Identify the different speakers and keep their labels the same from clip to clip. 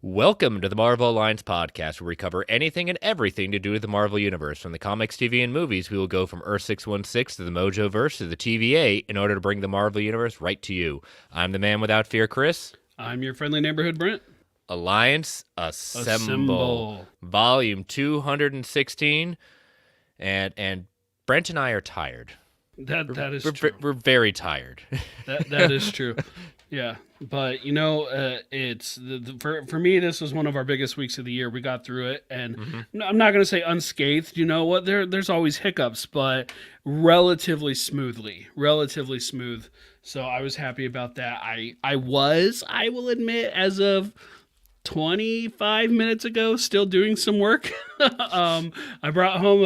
Speaker 1: Welcome to the Marvel Alliance podcast, where we cover anything and everything to do with the Marvel Universe. From the comics, TV, and movies, we will go from Earth 616 to the Mojoverse to the TVA in order to bring the Marvel Universe right to you. I'm the man without fear, Chris.
Speaker 2: I'm your friendly neighborhood Brent.
Speaker 1: Alliance Assemble. Volume 216. And Brent and I are tired.
Speaker 2: That is true.
Speaker 1: We're very tired.
Speaker 2: That is true. Yeah, but it's for me. This was one of our biggest weeks of the year. We got through it, and I'm not going to say unscathed. You know what? There's always hiccups, but relatively smooth. So I was happy about that. I will admit, as of 25 minutes ago, still doing some work. I brought home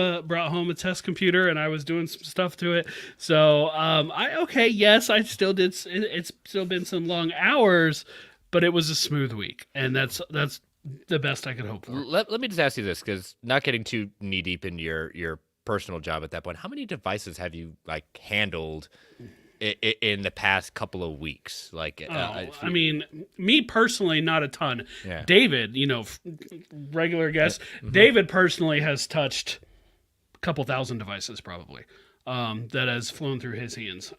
Speaker 2: a test computer, and I was doing some stuff to it. So I still did. It's still been some long hours, but it was a smooth week, and that's the best I could hope for.
Speaker 1: Let me just ask you this, because not getting too knee deep in your personal job at that point, how many devices have you handled in the past couple of weeks?
Speaker 2: I mean, me personally, not a ton.
Speaker 1: Yeah.
Speaker 2: David, regular guest, David personally has touched a couple thousand devices probably that has flown through his hands.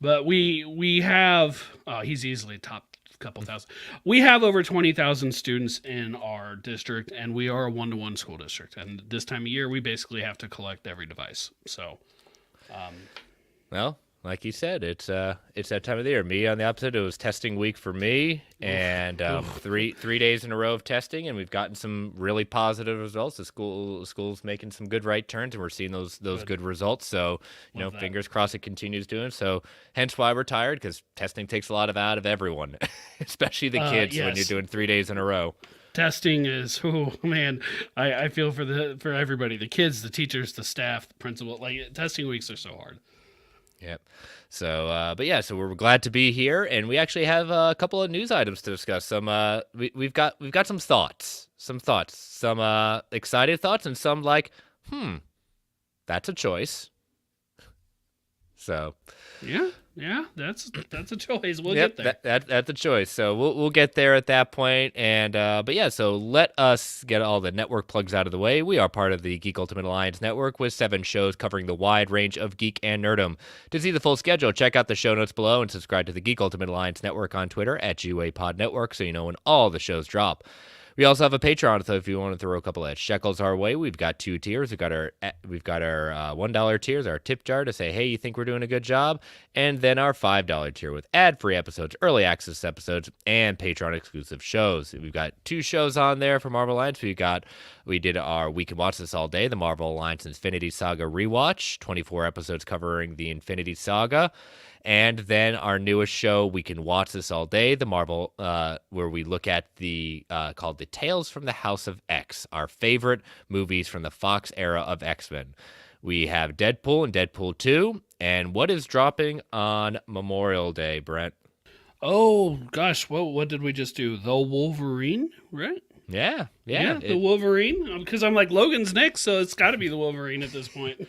Speaker 2: But we have, he's easily top couple thousand. We have over 20,000 students in our district, and we are a one-to-one school district. And this time of year, we basically have to collect every device. So,
Speaker 1: well, like you said, it's that time of the year. Me, on the opposite, it was testing week for me, and three days in a row of testing, and we've gotten some really positive results. The school's making some good right turns, and we're seeing those good results. So, fingers crossed it continues doing. So, hence why we're tired, because testing takes a lot out of everyone, especially the kids,
Speaker 2: yes.
Speaker 1: when you're doing 3 days in a row.
Speaker 2: Testing is, oh man, I feel for everybody, the kids, the teachers, the staff, the principal. Testing weeks are so hard.
Speaker 1: Yep. So, so we're glad to be here, and we actually have a couple of news items to discuss. We've got some thoughts, some excited thoughts, and some that's a choice. So,
Speaker 2: yeah, that's a choice. We'll
Speaker 1: get
Speaker 2: there.
Speaker 1: That's a choice. So we'll get there at that point. And so let us get all the network plugs out of the way. We are part of the Geek Ultimate Alliance network with 7 shows covering the wide range of geek and nerdom. To see the full schedule, check out the show notes below and subscribe to the Geek Ultimate Alliance network on Twitter at GUA Network, so you know when all the shows drop. We also have a Patreon, so if you want to throw a couple of shekels our way, we've got 2 tiers. We've got our $1 tiers, our tip jar to say, hey, you think we're doing a good job? And then our $5 tier with ad-free episodes, early access episodes, and Patreon-exclusive shows. We've got 2 shows on there for Marvel Alliance. We did our We Can Watch This All Day, the Marvel Alliance Infinity Saga rewatch, 24 episodes covering the Infinity Saga. And then our newest show, We Can Watch This All Day, the Marvel, where we look at the called The Tales from the House of X, our favorite movies from the Fox era of X-Men. We have Deadpool and Deadpool 2, and what is dropping on Memorial Day, Brent?
Speaker 2: Oh, gosh, what did we just do? The Wolverine, right?
Speaker 1: Yeah.
Speaker 2: The Wolverine, because I'm like, Logan's next, so it's got to be the Wolverine at this point.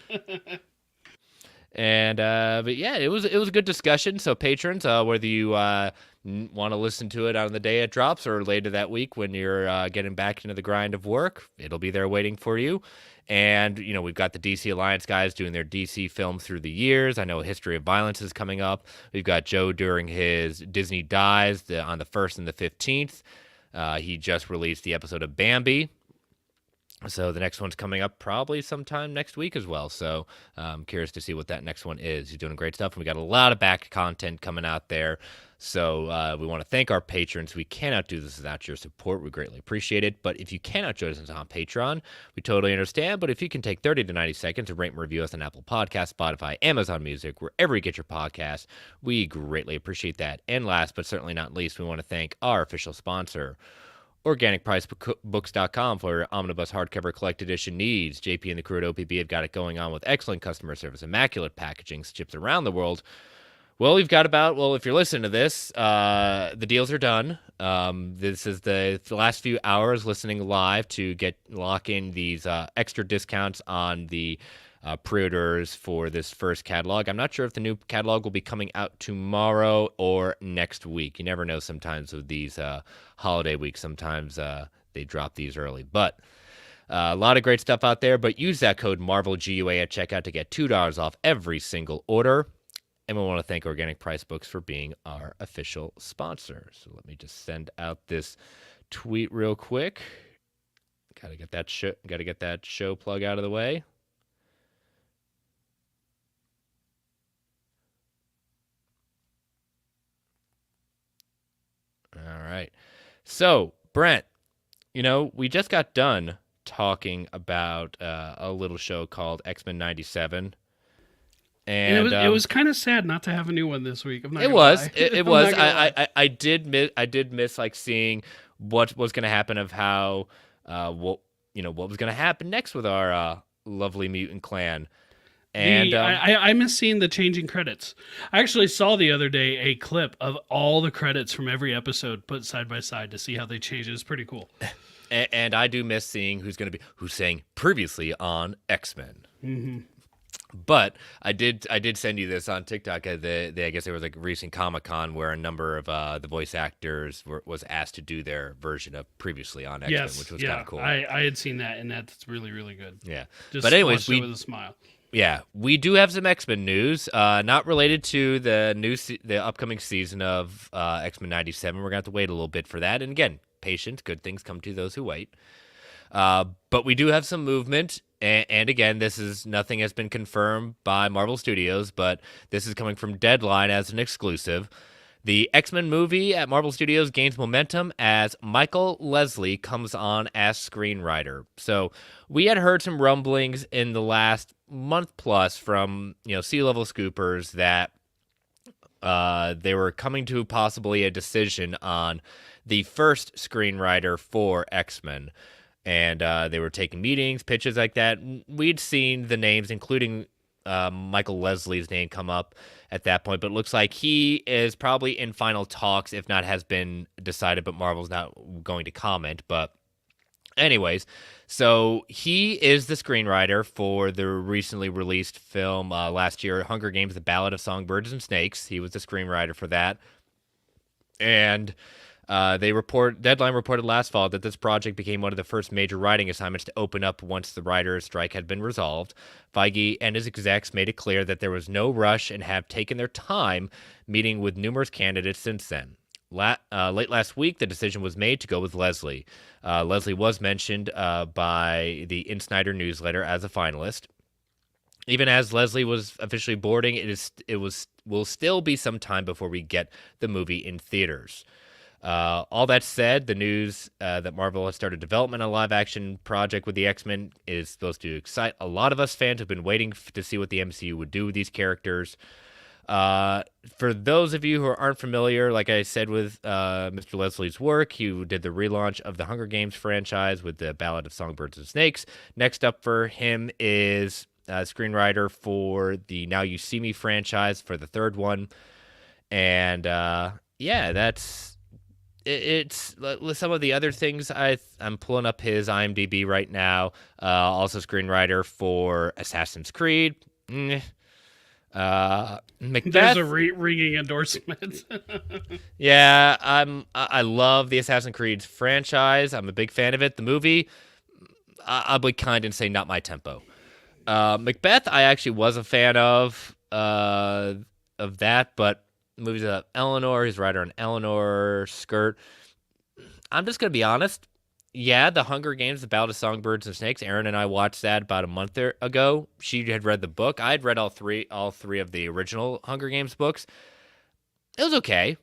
Speaker 1: And it was a good discussion. So patrons, whether you want to listen to it on the day it drops or later that week when you're getting back into the grind of work, it'll be there waiting for you. And we've got the DC Alliance guys doing their DC film through the years. I know History of Violence is coming up. We've got Joe during his Disney Dies on the 1st and the 15th. He just released the episode of Bambi. So the next one's coming up probably sometime next week as well. So I'm curious to see what that next one is. He's doing great stuff, and we got a lot of back content coming out there. So we want to thank our patrons. We cannot do this without your support. We greatly appreciate it. But if you cannot join us on Patreon, we totally understand. But if you can take 30 to 90 seconds to rate and review us on Apple Podcasts, Spotify, Amazon Music, wherever you get your podcasts, we greatly appreciate that. And last but certainly not least, we want to thank our official sponsor, OrganicPriceBooks.com, for your omnibus hardcover collect edition needs. JP and the crew at OPB have got it going on with excellent customer service, immaculate packaging, ships around the world. Well, we've got if you're listening to this, the deals are done. This is the last few hours listening live to lock in these extra discounts on the pre-orders for this first catalog. I'm not sure if the new catalog will be coming out tomorrow or next week. You never know sometimes with these holiday weeks. Sometimes they drop these early. But a lot of great stuff out there. But use that code MarvelGUA at checkout to get $2 off every single order. And we want to thank Organic Price Books for being our official sponsor. So let me just send out this tweet real quick. Gotta get that show plug out of the way. All right. So, Brent, we just got done talking about a little show called X-Men 97. And
Speaker 2: it was kind of sad not to have a new one this week. I'm not
Speaker 1: it
Speaker 2: gonna
Speaker 1: was.
Speaker 2: lie.
Speaker 1: It
Speaker 2: I'm
Speaker 1: was.
Speaker 2: not gonna lie.
Speaker 1: I did miss like seeing what was going to happen of how what was going to happen next with our lovely mutant clan. And
Speaker 2: I miss seeing the changing credits. I actually saw the other day a clip of all the credits from every episode put side by side to see how they changed. It was pretty cool.
Speaker 1: and I do miss seeing who's saying previously on X-Men.
Speaker 2: Mm-hmm.
Speaker 1: But I did send you this on TikTok. I guess there was like a recent Comic-Con where a number of the voice actors was asked to do their version of previously on X-Men, which was kind of cool.
Speaker 2: I had seen that, and that's really, really good.
Speaker 1: Yeah.
Speaker 2: Just
Speaker 1: but anyways,
Speaker 2: watched it with a smile.
Speaker 1: Yeah, we do have some X-Men news, not related to the upcoming season of X-Men 97. We're going to have to wait a little bit for that. And again, patience, good things come to those who wait. But we do have some movement. And again, nothing has been confirmed by Marvel Studios, but this is coming from Deadline as an exclusive. The X-Men movie at Marvel Studios gains momentum as Michael Lesslie comes on as screenwriter. So we had heard some rumblings in the last month plus from C-level scoopers that they were coming to possibly a decision on the first screenwriter for X-Men. And they were taking meetings, pitches like that. We'd seen the names, including Michael Leslie's name, come up at that point. But it looks like he is probably in final talks, if not has been decided, but Marvel's not going to comment. But anyways, so he is the screenwriter for the recently released film last year, Hunger Games: The Ballad of Songbirds and Snakes. He was the screenwriter for that. And Deadline reported last fall that this project became one of the first major writing assignments to open up once the writer's strike had been resolved. Feige and his execs made it clear that there was no rush and have taken their time, meeting with numerous candidates since then. Late last week, the decision was made to go with Lesslie. Lesslie was mentioned by the Insnider newsletter as a finalist. Even as Lesslie was officially boarding, will still be some time before we get the movie in theaters. All that said, the news that Marvel has started development on a live-action project with the X-Men is supposed to excite a lot of us fans who've been waiting to see what the MCU would do with these characters. For those of you who aren't familiar, like I said with Mr. Leslie's work, he did the relaunch of the Hunger Games franchise with the Ballad of Songbirds and Snakes. Next up for him is screenwriter for the Now You See Me franchise for the third one. And that's... It's some of the other things. I'm pulling up his IMDb right now. Also screenwriter for Assassin's Creed. Macbeth.
Speaker 2: There's a ringing endorsement.
Speaker 1: Yeah, I love the Assassin's Creed franchise. I'm a big fan of it. The movie, I'll be kind and say not my tempo. Macbeth, I actually was a fan of that, but movies about Eleanor, he's a writer on Eleanor, Skirt. I'm just going to be honest. Yeah, The Hunger Games, The Ballad of Songbirds and Snakes. Erin and I watched that about a month ago. She had read the book. I had read all three of the original Hunger Games books. It was okay.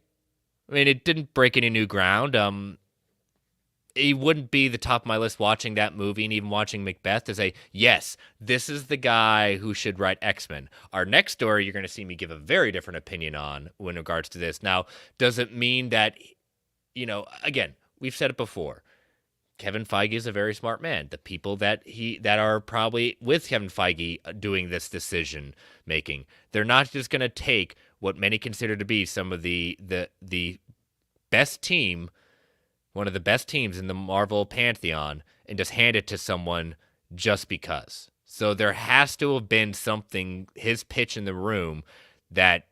Speaker 1: I mean, it didn't break any new ground. It wouldn't be the top of my list watching that movie and even watching Macbeth to say, yes, this is the guy who should write X-Men. Our next story, you're going to see me give a very different opinion on in regards to this. Now, does it mean that, again, we've said it before. Kevin Feige is a very smart man. The people that are probably with Kevin Feige doing this decision making, they're not just going to take what many consider to be some of the best team, one of the best teams in the Marvel pantheon, and just hand it to someone just because. So there has to have been something, his pitch in the room, that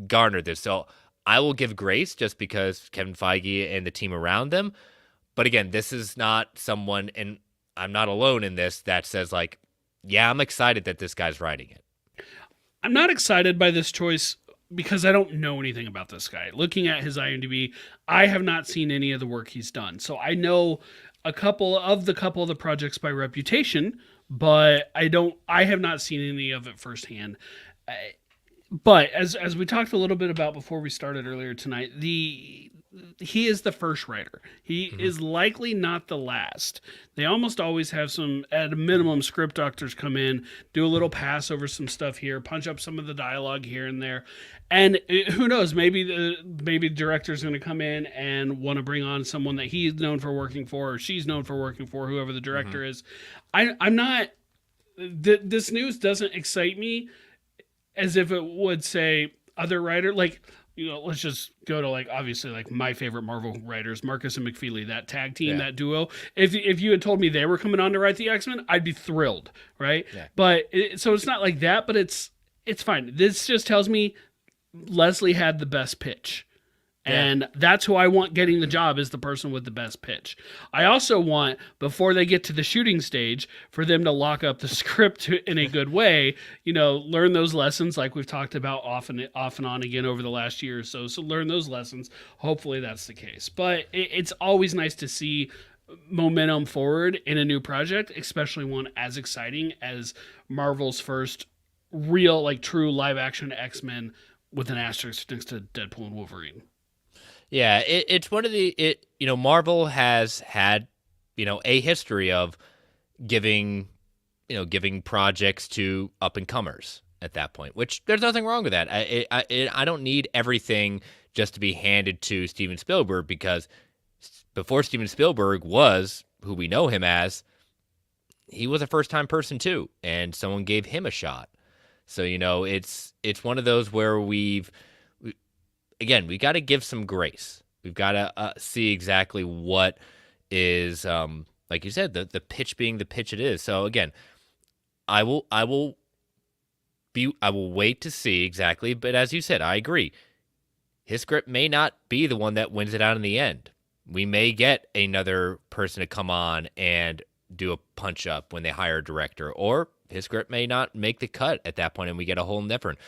Speaker 1: garnered this. So I will give grace just because Kevin Feige and the team around them. But again, this is not someone, and I'm not alone in this, that says like, yeah, I'm excited that this guy's writing it.
Speaker 2: I'm not excited by this choice because I don't know anything about this guy. Looking at his IMDb, I have not seen any of the work he's done. So I know a couple of the projects by reputation, but I have not seen any of it firsthand. But as we talked a little bit about before we started earlier tonight, he is the first writer. He is likely not the last. They almost always have some, at a minimum, script doctors come in, do a little pass over some stuff here, punch up some of the dialogue here and there. And who knows, maybe the director's going to come in and want to bring on someone that he's known for working for, or she's known for working for, whoever the director is. I'm not, this news doesn't excite me as if it would say other writer, like, let's just go to like, obviously, like my favorite Marvel writers, Marcus and McFeely, that tag team, that duo. If you had told me they were coming on to write the X-Men, I'd be thrilled, right? Yeah. But so it's not like that, but it's fine. This just tells me Lesslie had the best pitch. And that's who I want getting the job, is the person with the best pitch. I also want, before they get to the shooting stage, for them to lock up the script in a good way, learn those lessons like we've talked about off and on again over the last year or so. So learn those lessons. Hopefully that's the case. But it's always nice to see momentum forward in a new project, especially one as exciting as Marvel's first real, like true live action X-Men with an asterisk next to Deadpool and Wolverine.
Speaker 1: Yeah, it's one of Marvel has had, a history of giving projects to up and comers at that point, which there's nothing wrong with that. I don't need everything just to be handed to Steven Spielberg, because before Steven Spielberg was who we know him as, he was a first-time person too, and someone gave him a shot. So, it's one of those where we got to give some grace. We've got to see exactly what is, like you said, the pitch being the pitch it is. So again, I will wait to see exactly. But as you said, I agree. His script may not be the one that wins it out in the end. We may get another person to come on and do a punch up when they hire a director, or his script may not make the cut at that point, and we get a whole different.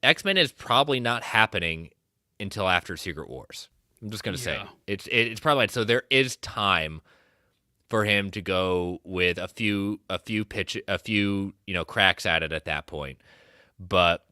Speaker 1: X-Men is probably not happening until after Secret Wars. I'm just gonna say it's probably, so there is time for him to go with a few cracks at it at that point. But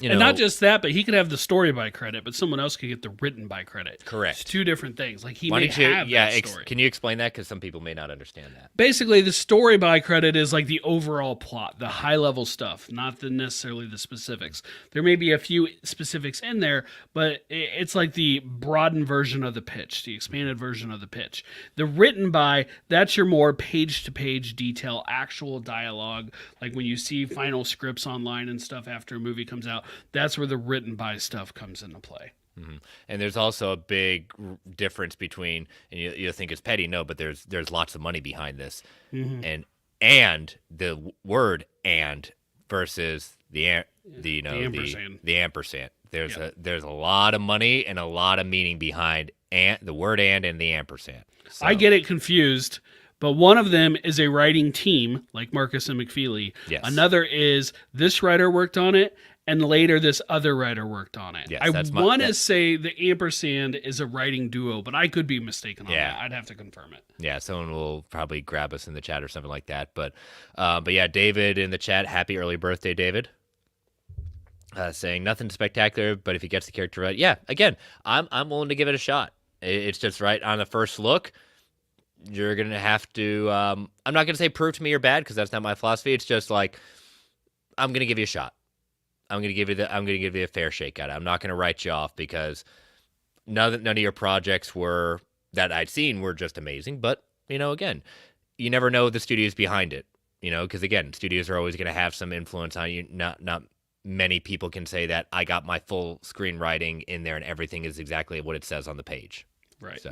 Speaker 2: and not just that, but he could have the story by credit, but someone else could get the written by credit.
Speaker 1: Correct.
Speaker 2: It's two different things. Like he may have that story.
Speaker 1: Can you explain that? Because some people may not understand that.
Speaker 2: Basically, the story by credit is like the overall plot, the high-level stuff, not necessarily the specifics. There may be a few specifics in there, but it's like the broadened version of the pitch, the expanded version of the pitch. The written by, that's your more page-to-page detail, actual dialogue, like when you see final scripts online and stuff after a movie comes out. That's where the written by stuff comes into play.
Speaker 1: Mm-hmm. And there's also a big difference between, and you think it's petty, no, but there's lots of money behind this, and the word "and" versus the ampersand. The ampersand. There's a lot of money and a lot of meaning behind the word "and" the ampersand. So.
Speaker 2: I get it confused. But one of them is a writing team, like Marcus and McFeely.
Speaker 1: Yes.
Speaker 2: Another is this writer worked on it, and later this other writer worked on it.
Speaker 1: Yes,
Speaker 2: I want to say the ampersand is a writing duo, but I could be mistaken on that. I'd have to confirm it.
Speaker 1: Yeah, someone will probably grab us in the chat or something like that. But yeah, David in the chat, happy early birthday, David. Saying nothing spectacular, but if he gets the character right, yeah, again, I'm willing to give it a shot. It's just right on the first look. You're going to have to, I'm not going to say prove to me you're bad, because that's not my philosophy. It's just like, I'm going to give you a shot. I'm going to give you a fair shake at it. I'm not going to write you off, because none of your projects that I'd seen were just amazing. But, again, you never know the studios behind it, because again, studios are always going to have some influence on you. Not many people can say that I got my full screenwriting in there and everything is exactly what it says on the page.
Speaker 2: Right.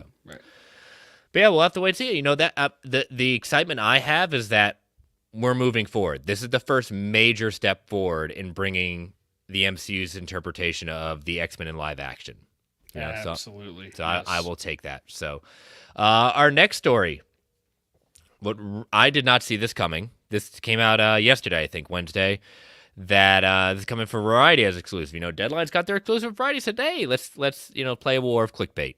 Speaker 1: But yeah, we'll have to wait and see. That the excitement I have is that we're moving forward. This is the first major step forward in bringing the MCU's interpretation of the X-Men in live action. You know,
Speaker 2: Absolutely.
Speaker 1: So
Speaker 2: Yes.
Speaker 1: I will take that. So our next story, what I did not see this coming. This came out yesterday, I think, Wednesday. That this is coming from Variety as exclusive. You know, Deadline's got their exclusive. Variety said, "Hey, let's play a war of clickbait."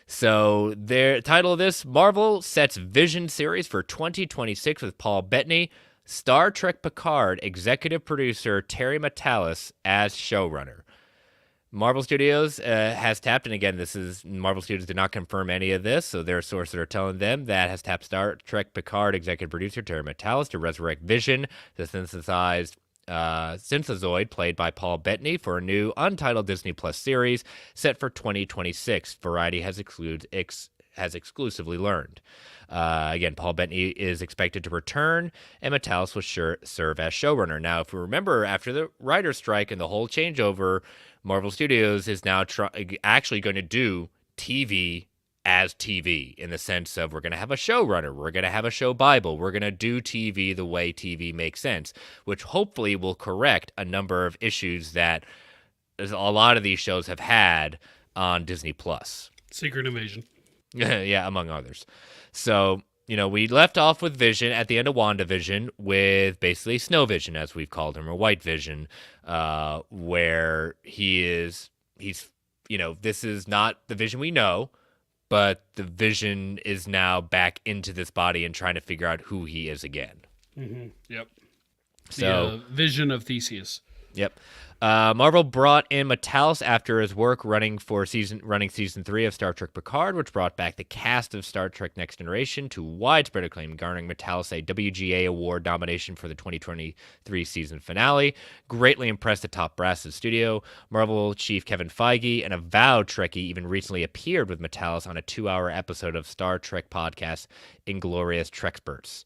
Speaker 1: So their title of this: Marvel sets Vision series for 2026 with Paul Bettany, Star Trek Picard executive producer Terry Matalas as showrunner. Marvel Studios has tapped, and again, Marvel Studios did not confirm any of this, so their sources are telling them that has tapped Star Trek Picard executive producer Terry Matalas to resurrect Vision, the synthesized synthezoid played by Paul Bettany, for a new untitled Disney Plus series set for 2026. Variety has exclusively learned. Again, Paul Bettany is expected to return, and Matalas will serve as showrunner. Now, if we remember, after the writer's strike and the whole changeover, Marvel Studios is now actually going to do TV as TV, in the sense of we're going to have a showrunner, we're going to have a show Bible, we're going to do TV the way TV makes sense, which hopefully will correct a number of issues that a lot of these shows have had on Disney Plus.
Speaker 2: Secret Invasion.
Speaker 1: Yeah, among others. So, you know, we left off with Vision at the end of WandaVision with basically Snow Vision, as we've called him, or White Vision, where he's, you know, this is not the Vision we know, but the Vision is now back into this body and trying to figure out who he is again.
Speaker 2: Mm-hmm. Yep.
Speaker 1: So,
Speaker 2: the Vision of Theseus.
Speaker 1: Yep. Marvel brought in Matalas after his work running season 3 of Star Trek Picard, which brought back the cast of Star Trek Next Generation to widespread acclaim, garnering Matalas a WGA award nomination for the 2023 season finale. Greatly impressed the top brass of the studio. Marvel chief Kevin Feige, an avowed Trekkie, even recently appeared with Matalas on a 2-hour episode of Star Trek podcast Inglorious Treksperts.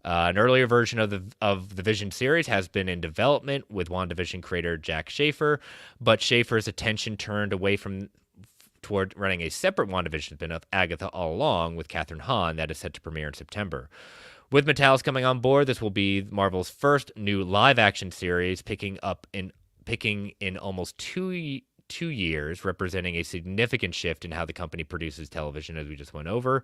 Speaker 1: An earlier version of the Vision series has been in development with WandaVision creator Jack Schaefer, but Schaefer's attention turned away toward running a separate WandaVision spin-off, Agatha All Along, with Kathryn Hahn, that is set to premiere in September. With Matalas coming on board, this will be Marvel's first new live-action series, picking in almost two years, representing a significant shift in how the company produces television, as we just went over.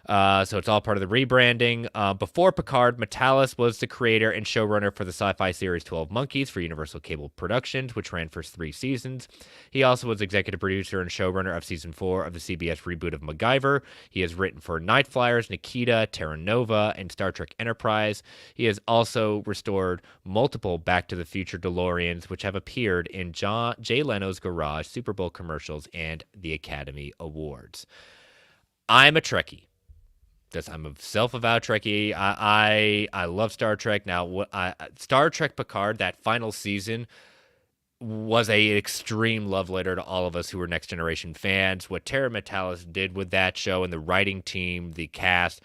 Speaker 1: So it's all part of the rebranding. Before Picard, Matalas was the creator and showrunner for the sci-fi series 12 Monkeys for Universal Cable Productions, which ran for 3 seasons. He also was executive producer and showrunner of season 4 of the CBS reboot of MacGyver. He has written for Night Flyers, Nikita, Terra Nova, and Star Trek Enterprise. He has also restored multiple Back to the Future DeLoreans, which have appeared in Jay Leno's Garage, Super Bowl commercials, and the Academy Awards. I'm a Trekkie. I'm a self-avowed Trekkie. I love Star Trek. Now, Star Trek Picard, that final season, was an extreme love letter to all of us who were Next Generation fans. What Terry Matalas did with that show and the writing team, the cast,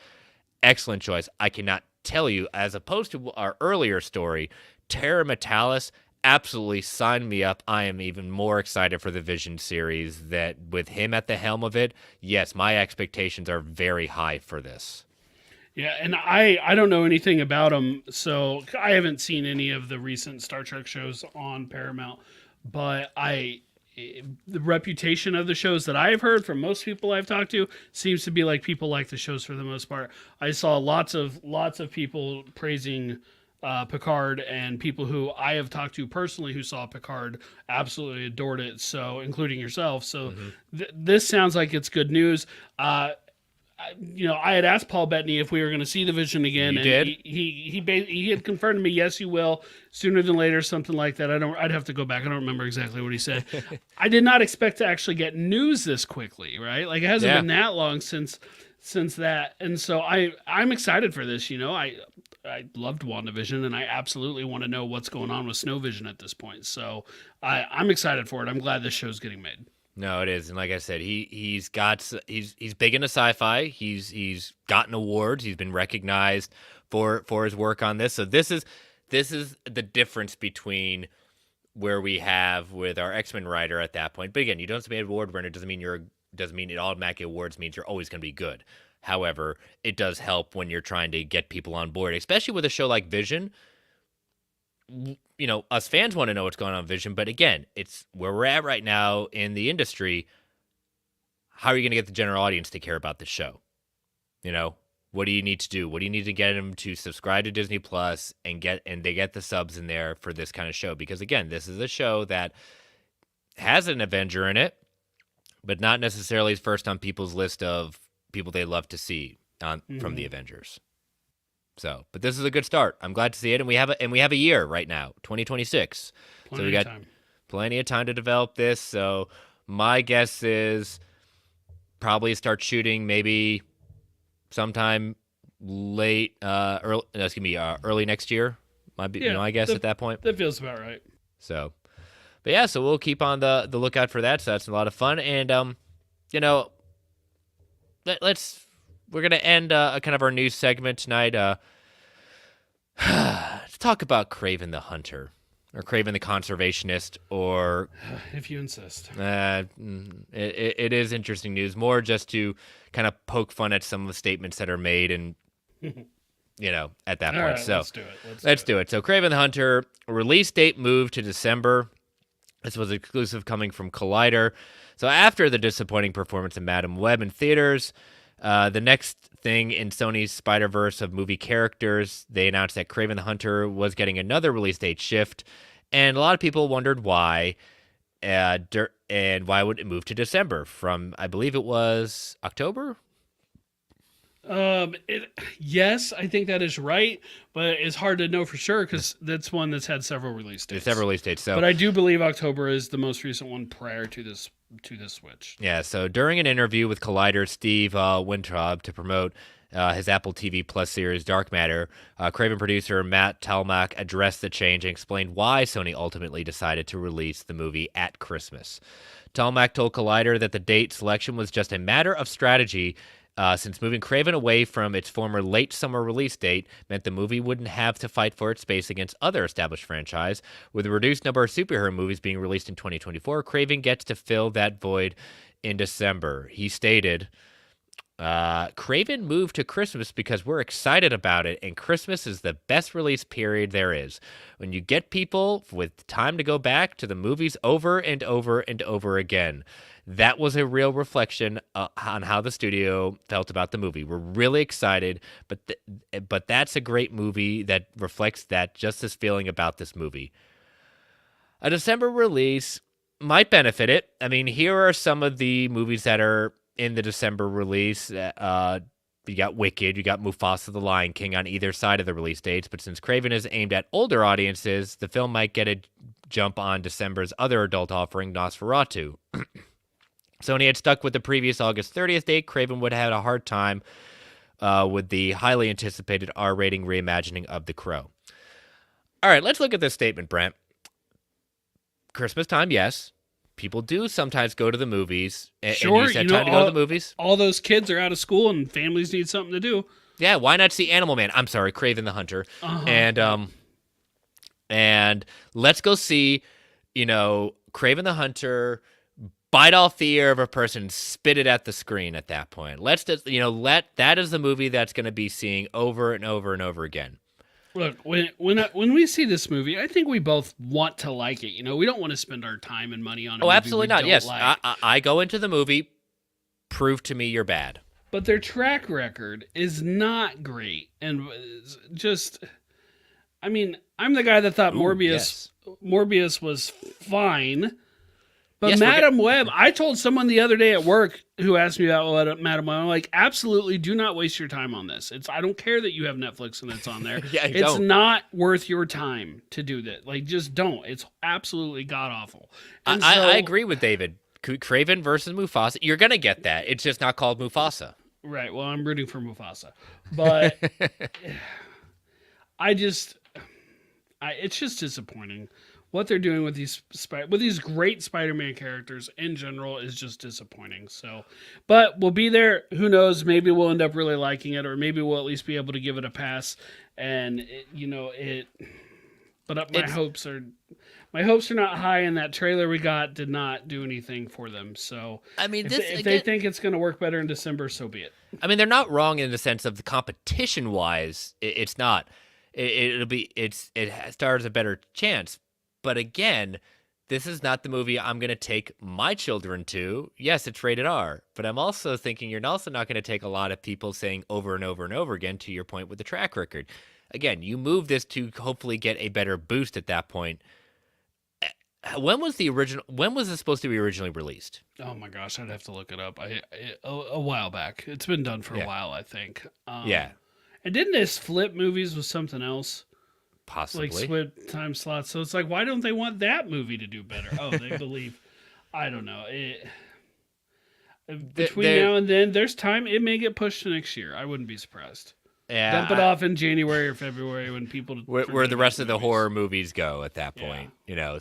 Speaker 1: excellent choice. I cannot tell you, as opposed to our earlier story, Terry Matalas absolutely signed me up. I am even more excited for the Vision series, that with him at the helm of it, yes, my expectations are very high for this.
Speaker 2: Yeah, and I don't know anything about him, so I haven't seen any of the recent Star Trek shows on Paramount, but the reputation of the shows that I've heard from most people I've talked to seems to be like people like the shows for the most part. I saw lots of people praising Picard, and people who I have talked to personally who saw Picard absolutely adored it. So, including yourself. So, this sounds like it's good news. I had asked Paul Bettany if we were going to see the Vision again.
Speaker 1: You
Speaker 2: and
Speaker 1: did?
Speaker 2: He had confirmed to me, yes, you will, sooner than later, something like that. I'd have to go back. I don't remember exactly what he said. I did not expect to actually get news this quickly, right? Like, it hasn't been that long since that, and so I'm excited for this. I loved WandaVision, and I absolutely want to know what's going on with Snow Vision at this point. So I'm excited for it. I'm glad this show's getting made.
Speaker 1: No, it is, and like I said, he's big into sci-fi. He's gotten awards. He's been recognized for his work on this. So this is the difference between where we have with our X-Men writer at that point. But again, you don't have to be an award winner. Doesn't mean you're doesn't mean it automatically awards means you're always going to be good. However, it does help when you're trying to get people on board, especially with a show like Vision. You know, us fans want to know what's going on in Vision, but again, it's where we're at right now in the industry. How are you going to get the general audience to care about this show? You know, what do you need to do? What do you need to get them to subscribe to Disney Plus and they get the subs in there for this kind of show? Because again, this is a show that has an Avenger in it, but not necessarily is first on people's list of people they love to see from the Avengers. So, but this is a good start. I'm glad to see it, and we have a year right now, 2026. So we got plenty of time to develop this. So my guess is probably start shooting maybe sometime early next year. Might be, I guess at that point.
Speaker 2: That feels about right.
Speaker 1: So, but yeah, so we'll keep on the lookout for that. So that's a lot of fun, and we're gonna end kind of our news segment tonight. Let's talk about Kraven the Hunter, or Kraven the Conservationist, or
Speaker 2: if you insist.
Speaker 1: It is interesting news, more just to kind of poke fun at some of the statements that are made, and at that point.
Speaker 2: Right,
Speaker 1: so
Speaker 2: let's do it.
Speaker 1: Let's do it. So Kraven the Hunter release date moved to December. This was exclusive coming from Collider. So after the disappointing performance of Madam Web in theaters, the next thing in Sony's Spider-Verse of movie characters, they announced that Kraven the Hunter was getting another release date shift, and a lot of people wondered why, and why would it move to December from, I believe it was October?
Speaker 2: Yes, I think that is right, but it's hard to know for sure because that's one that's had several release dates.
Speaker 1: Several release dates. So,
Speaker 2: but I do believe October is the most recent one prior to this switch.
Speaker 1: Yeah. So during an interview with Collider, Steve Weintraub, to promote his Apple TV Plus series Dark Matter, Kraven producer Matt Talmack addressed the change and explained why Sony ultimately decided to release the movie at Christmas. Talmack told Collider that the date selection was just a matter of strategy. Since moving Kraven away from its former late summer release date meant the movie wouldn't have to fight for its space against other established franchise. With a reduced number of superhero movies being released in 2024, Kraven gets to fill that void in December. He stated, Kraven moved to Christmas because we're excited about it, and Christmas is the best release period there is. When you get people with time to go back to the movies over and over and over again. That was a real reflection on how the studio felt about the movie. We're really excited, but that's a great movie that reflects this feeling about this movie. A December release might benefit it. I mean, here are some of the movies that are in the December release. You got Wicked, you got Mufasa the Lion King on either side of the release dates, but since Kraven is aimed at older audiences, the film might get a jump on December's other adult offering, Nosferatu. Sony had stuck with the previous August 30th date. Kraven would have had a hard time with the highly anticipated R-rating reimagining of The Crow. All right, let's look at this statement, Brent. Christmas time, yes. People do sometimes go to the movies.
Speaker 2: Sure,
Speaker 1: and use that time to go to the movies.
Speaker 2: All those kids are out of school and families need something to do.
Speaker 1: Yeah, why not see Animal Man? I'm sorry, Kraven the Hunter. And let's go see, Kraven the Hunter bite off the ear of a person, spit it at the screen at that point. Let's just, that is the movie that's going to be seeing over and over and over again.
Speaker 2: Look, when we see this movie, I think we both want to like it. We don't want to spend our time and money on it.
Speaker 1: Oh, absolutely not. Yes, like. I go into the movie, prove to me you're bad.
Speaker 2: But their track record is not great. And just, I'm the guy that thought Morbius was fine. But yes, Madam Web, I told someone the other day at work who asked me about Madam Web, I'm like, absolutely do not waste your time on this. I don't care that you have Netflix and it's on there. It's not worth your time to do that. Like, just don't. It's absolutely god-awful.
Speaker 1: I agree with David. Kraven versus Mufasa, you're going to get that. It's just not called Mufasa.
Speaker 2: Right. Well, I'm rooting for Mufasa. But it's just disappointing. What they're doing with these great Spider-Man characters in general is just disappointing. So, but we'll be there. Who knows? Maybe we'll end up really liking it, or maybe we'll at least be able to give it a pass. And But my hopes are not high, and that trailer we got did not do anything for them. So
Speaker 1: I mean,
Speaker 2: if they think it's going to work better in December, so be it.
Speaker 1: I mean, they're not wrong in the sense of the competition wise. It's not. It stars a better chance. But again, this is not the movie I'm going to take my children to. Yes, it's rated R, but I'm also thinking you're also not going to take a lot of people saying over and over and over again, to your point with the track record. Again, you move this to hopefully get a better boost at that point. When was this supposed to be originally released?
Speaker 2: Oh my gosh, I'd have to look it up. A while back. It's been done for a while, I think.
Speaker 1: Yeah.
Speaker 2: And didn't this flip movies with something else?
Speaker 1: Possibly.
Speaker 2: Like split time slots. So it's like, why don't they want that movie to do better? Oh, they believe. I don't know. Between now and then, there's time. It may get pushed to next year. I wouldn't be surprised.
Speaker 1: Yeah,
Speaker 2: Dump it off in January or February when people
Speaker 1: where the rest of the horror movies go at that point,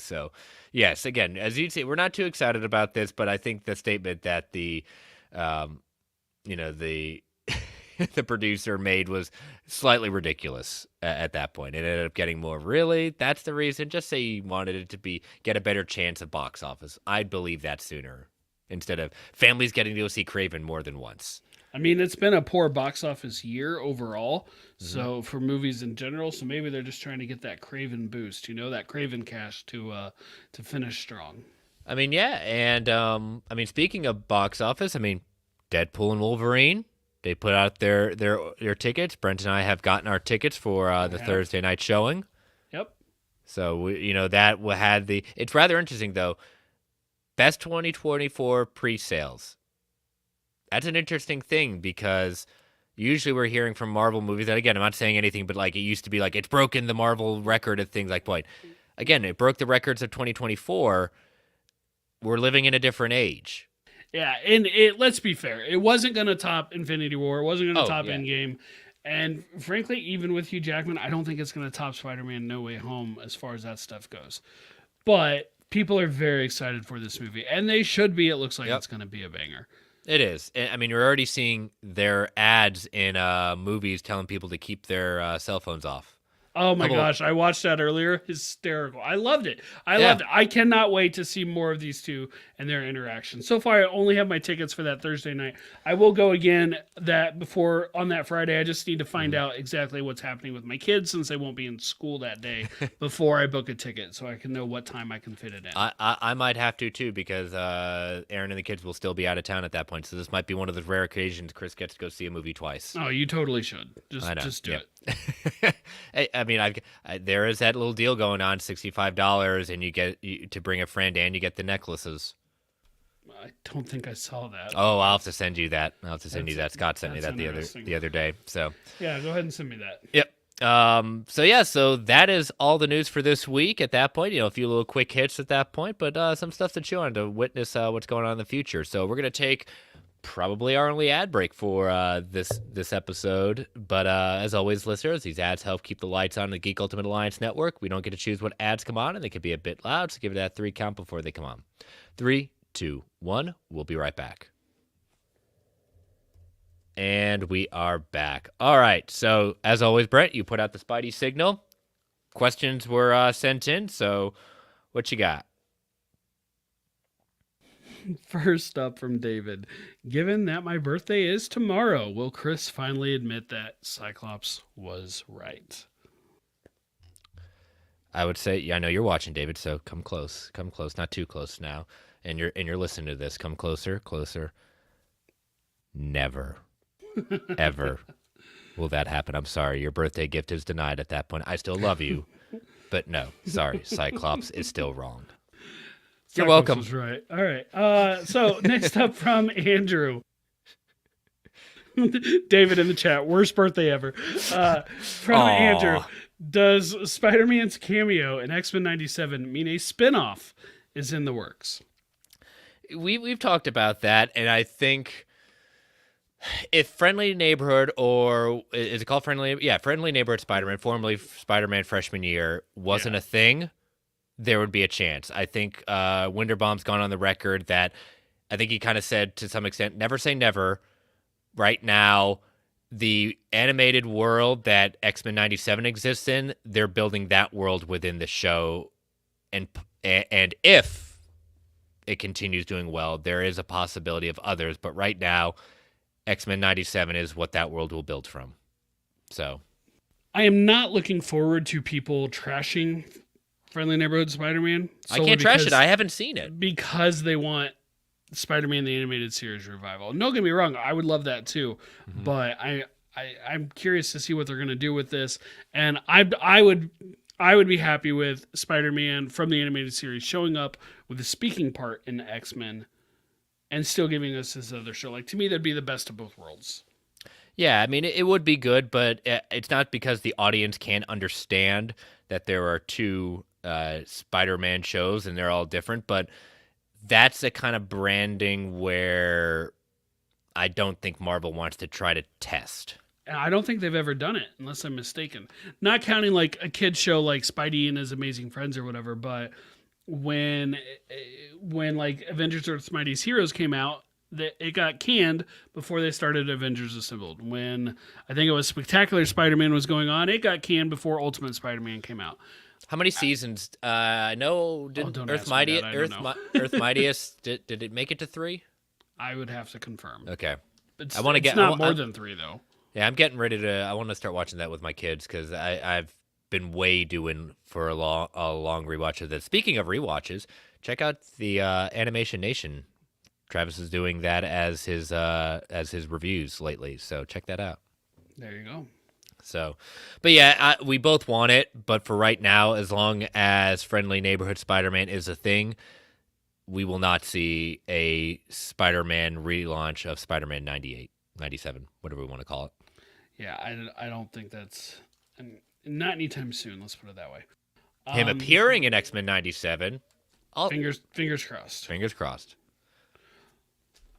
Speaker 1: So yes, again, as you'd say, we're not too excited about this, but I think the statement that the the producer made was slightly ridiculous at that point. It ended up getting more. Really, that's the reason. Just say you wanted it to get a better chance of box office. I'd believe that sooner instead of families getting to go see Kraven more than once.
Speaker 2: I mean, it's been a poor box office year overall, so for movies in general. So maybe they're just trying to get that Kraven boost, that Kraven cash to finish strong.
Speaker 1: I mean, yeah, and I mean, speaking of box office, I mean, Deadpool and Wolverine, they put out their tickets. Brent and I have gotten our tickets for the Thursday night showing.
Speaker 2: Yep.
Speaker 1: So that had the. It's rather interesting though. Best 2024 pre-sales. That's an interesting thing because usually we're hearing from Marvel movies that, again, I'm not saying anything, but like it used to be like it's broken the Marvel record of things like point. Again, it broke the records of 2024. We're living in a different age.
Speaker 2: Yeah, and let's be fair. It wasn't going to top Infinity War. It wasn't going to top Endgame. And frankly, even with Hugh Jackman, I don't think it's going to top Spider-Man No Way Home as far as that stuff goes. But people are very excited for this movie, and they should be. It looks like it's going to be a banger.
Speaker 1: It is. I mean, you're already seeing their ads in movies telling people to keep their cell phones off.
Speaker 2: Oh my gosh, I watched that earlier. Hysterical. I loved it. Loved it. I cannot wait to see more of these two and their interaction. So far, I only have my tickets for that Thursday night. I will go again on that Friday. I just need to find out exactly what's happening with my kids since they won't be in school that day before I book a ticket so I can know what time I can fit it in.
Speaker 1: I might have to too because Aaron and the kids will still be out of town at that point. So this might be one of those rare occasions Chris gets to go see a movie twice.
Speaker 2: Oh, you totally should. Just do it.
Speaker 1: I mean, there is that little deal going on, $65, and you get to bring a friend and you get the necklaces.
Speaker 2: I don't think I saw that.
Speaker 1: Oh, I'll have to send you that. Scott sent me that the other day. So
Speaker 2: yeah, go ahead and send me that.
Speaker 1: Yep. So that is all the news for this week. At that point, a few little quick hits at that point, but some stuff to chew on to witness what's going on in the future. So we're gonna take probably our only ad break for this episode. But as always, listeners, these ads help keep the lights on the Geek Ultimate Alliance Network. We don't get to choose what ads come on, and they can be a bit loud, so give it that 3 count before they come on. 3, 2, 1. We'll be right back. And we are back. All right. So as always, Brent, you put out the Spidey signal. Questions were sent in. So what you got?
Speaker 2: First up from David. Given that my birthday is tomorrow, will Chris finally admit that Cyclops was right?
Speaker 1: I would say, I know you're watching, David, so come close. Come close. Not too close now. And you're listening to this. Come closer. Never. Ever will that happen. I'm sorry. Your birthday gift is denied at that point. I still love you. But no. Sorry. Cyclops is still wrong. You're welcome.
Speaker 2: Was right. All right. So next up from Andrew. David in the chat. Worst birthday ever. From Andrew. Does Spider-Man's cameo in X-Men 97 mean a spinoff is in the works?
Speaker 1: We've talked about that, and I think if Friendly Neighborhood, or is it called Friendly? Yeah, Friendly Neighborhood Spider-Man, formerly Spider-Man freshman year, wasn't a thing, there would be a chance. I think Winterbaum's gone on the record that I think he kind of said to some extent, never say never. Right now, the animated world that X-Men 97 exists in, they're building that world within the show. And if it continues doing well, there is a possibility of others. But right now, X-Men 97 is what that world will build from. So
Speaker 2: I am not looking forward to people trashing Friendly Neighborhood Spider-Man.
Speaker 1: I can't trash it. I haven't seen it.
Speaker 2: Because they want Spider-Man the Animated Series revival. And don't get me wrong, I would love that too. Mm-hmm. But I'm curious to see what they're going to do with this. And I would be happy with Spider-Man from the animated series showing up with a speaking part in X-Men and still giving us this other show. Like, to me, that'd be the best of both worlds.
Speaker 1: Yeah, I mean, it would be good, but it's not because the audience can't understand that there are two Spider-Man shows and they're all different, but that's a kind of branding where I don't think Marvel wants to try to test.
Speaker 2: And I don't think they've ever done it, unless I'm mistaken. Not counting like a kid show like Spidey and His Amazing Friends or whatever, but when like Avengers Earth Mightiest Heroes came out, it got canned before they started Avengers Assembled. When I think it was Spectacular Spider-Man was going on, it got canned before Ultimate Spider-Man came out.
Speaker 1: How many seasons? I know. Did Earth Mightiest? Did it make it to 3?
Speaker 2: I would have to confirm.
Speaker 1: Okay.
Speaker 2: I want to get not more than 3 though.
Speaker 1: Yeah, I'm getting ready to. I want to start watching that with my kids because I've been way doing for a long rewatch of this. Speaking of rewatches, check out the Animation Nation. Travis is doing that as his reviews lately, so check that out.
Speaker 2: There you go.
Speaker 1: So, but yeah, we both want it, but for right now, as long as Friendly Neighborhood Spider-Man is a thing, we will not see a Spider-Man relaunch of Spider-Man 98, 97, whatever we want to call it.
Speaker 2: Yeah, I don't think that's not anytime soon. Let's put it that way.
Speaker 1: Him appearing in X-Men 97.
Speaker 2: Fingers crossed.
Speaker 1: Fingers crossed.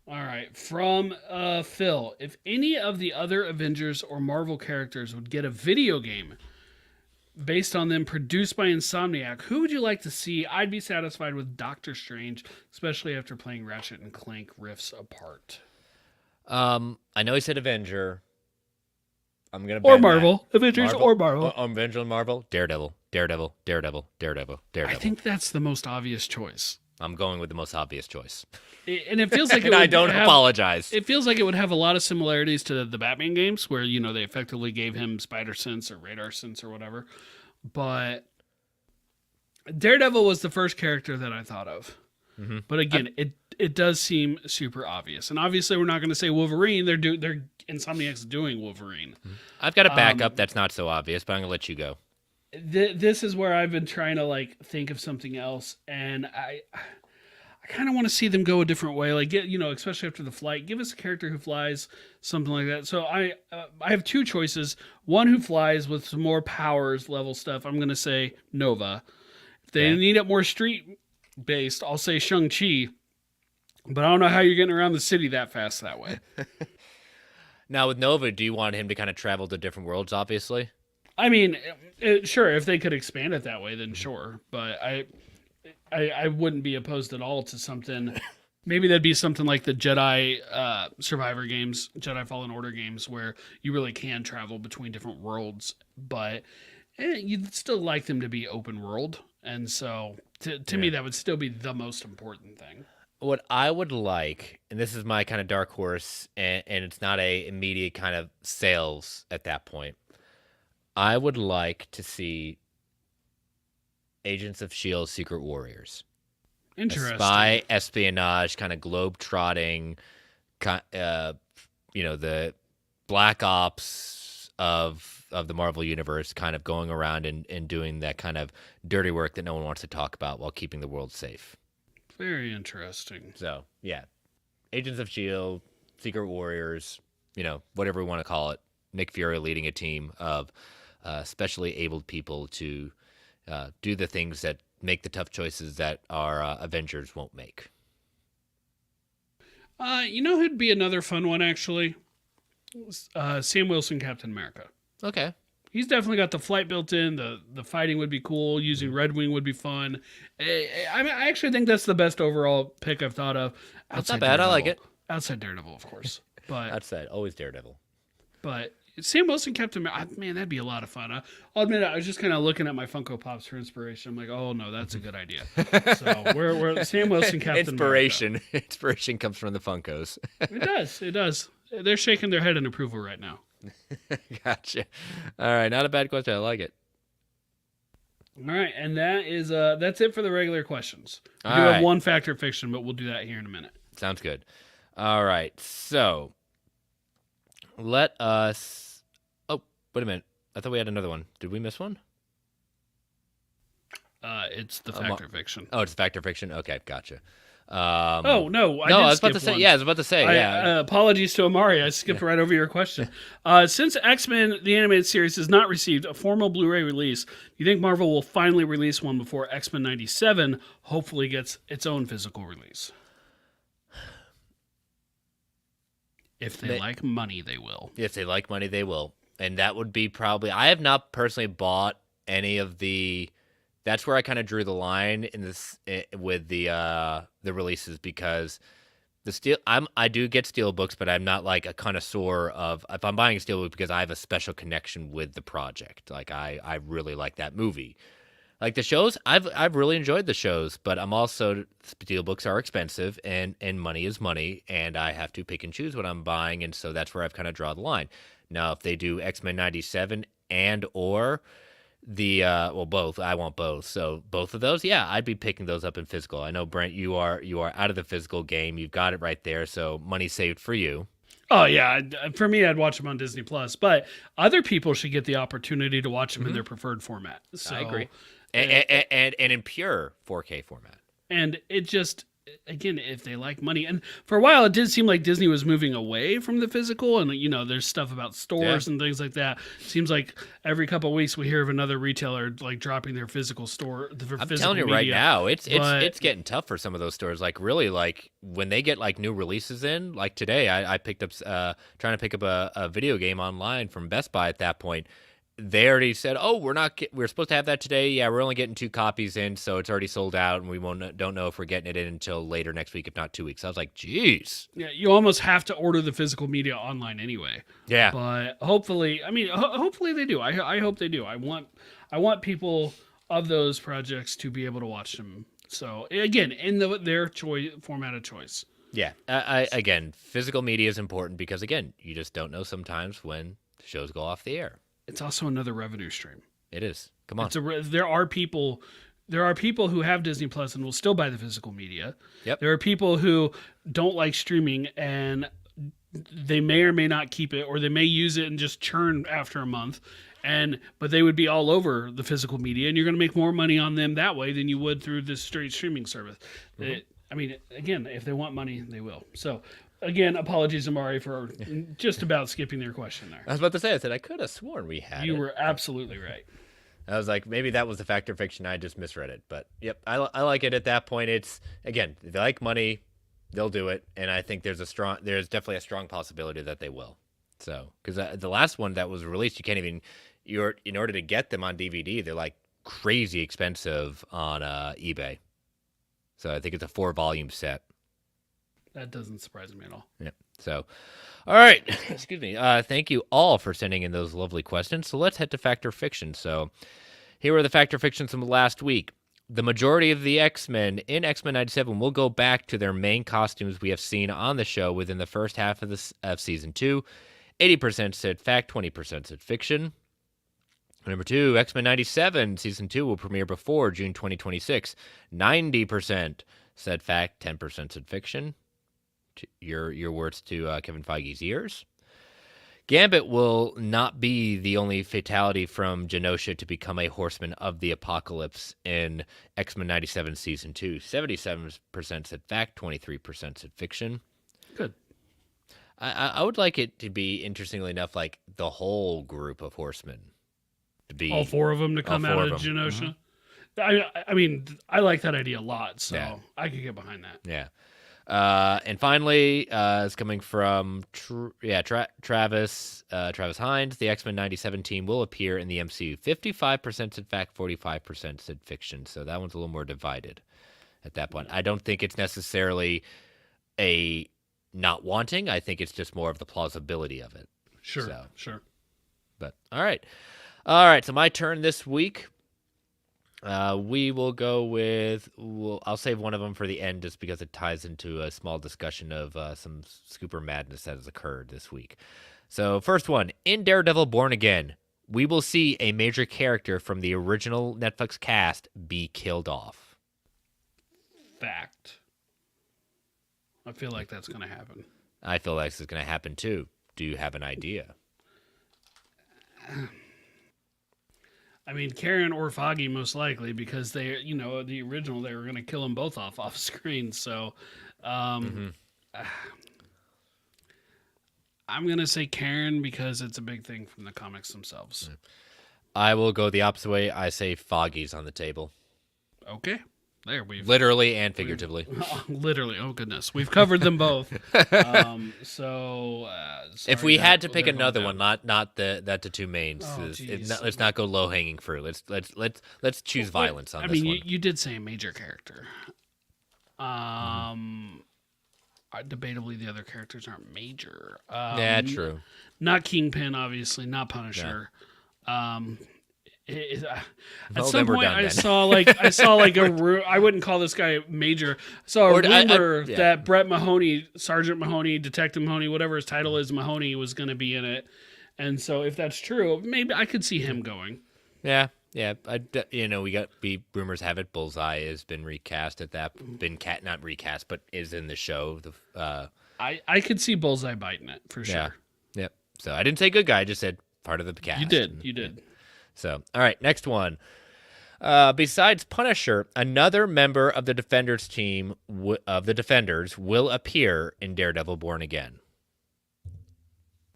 Speaker 2: All right, from Phil. If any of the other Avengers or Marvel characters would get a video game based on them produced by Insomniac, who would you like to see? I'd be satisfied with Doctor Strange, especially after playing Ratchet and Clank Rifts Apart.
Speaker 1: I know he said Avenger. I'm gonna
Speaker 2: or Marvel. Avengers or Marvel.
Speaker 1: Avenger and Marvel. Daredevil. I
Speaker 2: think that's the most obvious choice.
Speaker 1: I'm going with the most obvious choice.
Speaker 2: And it feels like
Speaker 1: and I don't apologize.
Speaker 2: It feels like it would have a lot of similarities to the Batman games where, they effectively gave him spider sense or radar sense or whatever. But Daredevil was the first character that I thought of. Mm-hmm. But again, it does seem super obvious. And obviously we're not going to say Wolverine. They're Insomniac's doing Wolverine.
Speaker 1: Mm-hmm. I've got a backup that's not so obvious, but I'm going to let you go.
Speaker 2: This is where I've been trying to think of something else, and I kind of want to see them go a different way. Especially after the flight, give us a character who flies, something like that. So I have two choices: one who flies with some more powers level stuff. I'm gonna say Nova. If they need it more street based, I'll say Shang-Chi. But I don't know how you're getting around the city that fast that way.
Speaker 1: Now with Nova, do you want him to kind of travel to different worlds? Obviously.
Speaker 2: I mean, sure, if they could expand it that way, then sure. But I wouldn't be opposed at all to something. Maybe that'd be something like the Jedi Survivor games, Jedi Fallen Order games, where you really can travel between different worlds. But you'd still like them to be open world. And so, to me, that would still be the most important thing.
Speaker 1: What I would like, and this is my kind of dark horse, and it's not a immediate kind of sales at that point, I would like to see Agents of S.H.I.E.L.D. Secret Warriors.
Speaker 2: Interesting.
Speaker 1: A spy espionage, kind of globe-trotting, the Black Ops of the Marvel Universe, kind of going around and doing that kind of dirty work that no one wants to talk about while keeping the world safe.
Speaker 2: Very interesting.
Speaker 1: So, yeah. Agents of S.H.I.E.L.D., Secret Warriors, whatever we want to call it. Nick Fury leading a team of specially abled people to do the things that make the tough choices that our Avengers won't make.
Speaker 2: Who'd be another fun one, actually? Sam Wilson, Captain America.
Speaker 1: Okay.
Speaker 2: He's definitely got the flight built in. The fighting would be cool. Using Red Wing would be fun. I actually think that's the best overall pick I've thought of.
Speaker 1: That's not bad. Daredevil. I like it.
Speaker 2: Outside Daredevil, of course. But
Speaker 1: outside, always Daredevil.
Speaker 2: But Sam Wilson, Captain America, man, that'd be a lot of fun. I'll admit, I was just kind of looking at my Funko Pops for inspiration. I'm like, oh no, that's a good idea. So we're Sam Wilson, Captain
Speaker 1: Inspiration. Inspiration comes from the Funkos.
Speaker 2: America. It does. They're shaking their head in approval right now.
Speaker 1: Gotcha. All right, not a bad question. I like it.
Speaker 2: All right, and that's it for the regular questions. We
Speaker 1: All
Speaker 2: do have
Speaker 1: right.
Speaker 2: one fact or fiction, but we'll do that here in a minute.
Speaker 1: Sounds good. All right, so let us. Oh, wait a minute. I thought we had another one. Did we miss one?
Speaker 2: It's the fact or fiction.
Speaker 1: Oh, it's fact or fiction. Okay, gotcha.
Speaker 2: Oh no,
Speaker 1: I was about to say.
Speaker 2: one.
Speaker 1: Yeah, I was about to say. Yeah.
Speaker 2: Apologies to Amari. I skipped right over your question. Since X-Men the animated series has not received a formal Blu-ray release, do you think Marvel will finally release one before X-Men '97 hopefully gets its own physical release? If they like money, they will.
Speaker 1: If they like money, they will, and that would be probably. I have not personally bought any of the. That's where I kind of drew the line in this with the releases, because I do get steel books, but I'm not like a connoisseur of, if I'm buying a steel book because I have a special connection with the project. Like I really like that movie. Like the shows, I've really enjoyed the shows, but I'm also, steel books are expensive and money is money, and I have to pick and choose what I'm buying, and so that's where I've kind of drawn the line. Now, if they do X-Men '97 and or both. I want both. So both of those, yeah, I'd be picking those up in physical. I know, Brent, you are out of the physical game. You've got it right there. So money saved for you.
Speaker 2: Oh yeah, for me, I'd watch them on Disney Plus, but other people should get the opportunity to watch them in their preferred format. So,
Speaker 1: I agree, and in pure 4K format.
Speaker 2: And it just, again, if they like money, and for a while it did seem like Disney was moving away from the physical, and there's stuff about stores and things like that. Seems like every couple of weeks we hear of another retailer like dropping their physical store.
Speaker 1: I'm telling you right now, it's getting tough for some of those stores. Like really, like when they get like new releases in, like today, I picked up trying to pick up a video game online from Best Buy. At that point, they already said, "Oh, we're supposed to have that today. Yeah, we're only getting 2 copies in, so it's already sold out, and we don't know if we're getting it in until later next week, if not 2 weeks." I was like, "Geez."
Speaker 2: Yeah, you almost have to order the physical media online anyway.
Speaker 1: Yeah,
Speaker 2: but hopefully, hopefully they do. I hope they do. I want people of those projects to be able to watch them. So again, in their format of choice.
Speaker 1: Yeah. Again, physical media is important because again, you just don't know sometimes when shows go off the air.
Speaker 2: It's also another revenue stream.
Speaker 1: It is. Come on.
Speaker 2: There are people who have Disney Plus and will still buy the physical media.
Speaker 1: Yep.
Speaker 2: There are people who don't like streaming and they may or may not keep it, or they may use it and just churn after a month. But they would be all over the physical media, and you're going to make more money on them that way than you would through this straight streaming service. Mm-hmm. Again, if they want money, they will. So. Again, apologies, Amari, for just about skipping your question there.
Speaker 1: I was about to say, I said, I could have sworn we had it.
Speaker 2: You were absolutely right.
Speaker 1: I was like, maybe that was the fact or fiction. I just misread it. But, yep, I like it at that point. It's, again, if they like money, they'll do it. And I think there's definitely a strong possibility that they will. So, because the last one that was released, in order to get them on DVD, they're like crazy expensive on eBay. So I think it's a 4-volume set.
Speaker 2: That doesn't surprise me at all.
Speaker 1: Yeah. So, all right. Excuse me. Thank you all for sending in those lovely questions. So let's head to Fact or Fiction. So here are the Fact or Fictions from last week. The majority of the X-Men in X-Men '97 will go back to their main costumes we have seen on the show within the first half of Season 2. 80% said fact, 20% said fiction. Number 2, X-Men '97 Season 2 will premiere before June 2026. 90% said fact, 10% said fiction. Your words to Kevin Feige's ears. Gambit will not be the only fatality from Genosha to become a horseman of the apocalypse in X-Men '97 Season 2. 77% said fact, 23% said fiction.
Speaker 2: Good.
Speaker 1: I would like it to be, interestingly enough, like the whole group of horsemen. To be
Speaker 2: all 4 of them to come out of Genosha. Mm-hmm. I like that idea a lot, so I could get behind that.
Speaker 1: Yeah. And finally, it's coming from Travis Hines. The X-Men '97 team will appear in the MCU. 55% said fact, 45% said fiction. So that one's a little more divided at that point. I don't think it's necessarily a not wanting. I think it's just more of the plausibility of it.
Speaker 2: Sure,
Speaker 1: So,
Speaker 2: sure.
Speaker 1: but all right. So my turn this week. We will go with. I'll save one of them for the end, just because it ties into a small discussion of some Scooper madness that has occurred this week. So first one, in Daredevil: Born Again, we will see a major character from the original Netflix cast be killed off.
Speaker 2: Fact. I feel like that's going to happen.
Speaker 1: I feel like this is going to happen too. Do you have an idea?
Speaker 2: I mean, Karen or Foggy most likely, because they, the original, they were going to kill them both off screen. So, I'm going to say Karen because it's a big thing from the comics themselves.
Speaker 1: I will go the opposite way. I say Foggy's on the table.
Speaker 2: Okay. There we've
Speaker 1: literally and figuratively.
Speaker 2: Literally. Oh goodness, we've covered them both.
Speaker 1: If we had to pick another one, not the two mains, let's not go low hanging fruit. Let's choose violence on this one.
Speaker 2: You did say a major character. Debatably, the other characters aren't major.
Speaker 1: Yeah, true.
Speaker 2: Not Kingpin, obviously. Not Punisher. Yeah. At some point, I saw like a I wouldn't call this guy major. I saw a rumor that Brett Mahoney, Sergeant Mahoney, Detective Mahoney, whatever his title is, Mahoney was going to be in it. And so, if that's true, maybe I could see him going.
Speaker 1: Yeah. Rumors have it Bullseye has been recast not recast, but is in the show.
Speaker 2: I could see Bullseye biting it for sure.
Speaker 1: Yeah. Yep. So I didn't say good guy. I just said part of the cast.
Speaker 2: You did.
Speaker 1: So, all right, next one. Besides Punisher, another member of the Defenders team will appear in Daredevil: Born Again.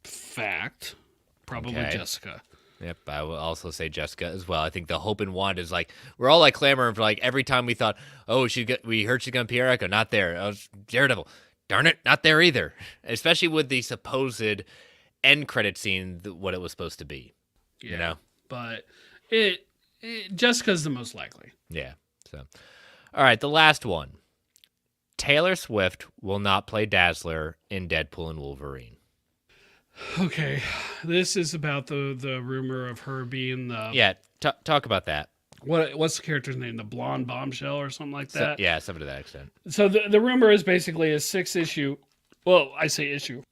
Speaker 2: Fact. Probably okay. Jessica.
Speaker 1: Yep, I will also say Jessica as well. I think the hope and want is like we're all like clamoring for like every time we thought, we heard she's gonna appear. I go, not there. Oh, Daredevil. Darn it, not there either. Especially with the supposed end credit scene, what it was supposed to be.
Speaker 2: Yeah.
Speaker 1: You know.
Speaker 2: But Jessica's the most likely.
Speaker 1: Yeah. So, all right, the last one. Taylor Swift will not play Dazzler in Deadpool and Wolverine.
Speaker 2: Okay, this is about the rumor of her being the.
Speaker 1: Yeah, talk about that.
Speaker 2: What's the character's name? The blonde bombshell or something like that?
Speaker 1: Something to that extent.
Speaker 2: So the rumor is basically a 6-issue. Well, I say issue.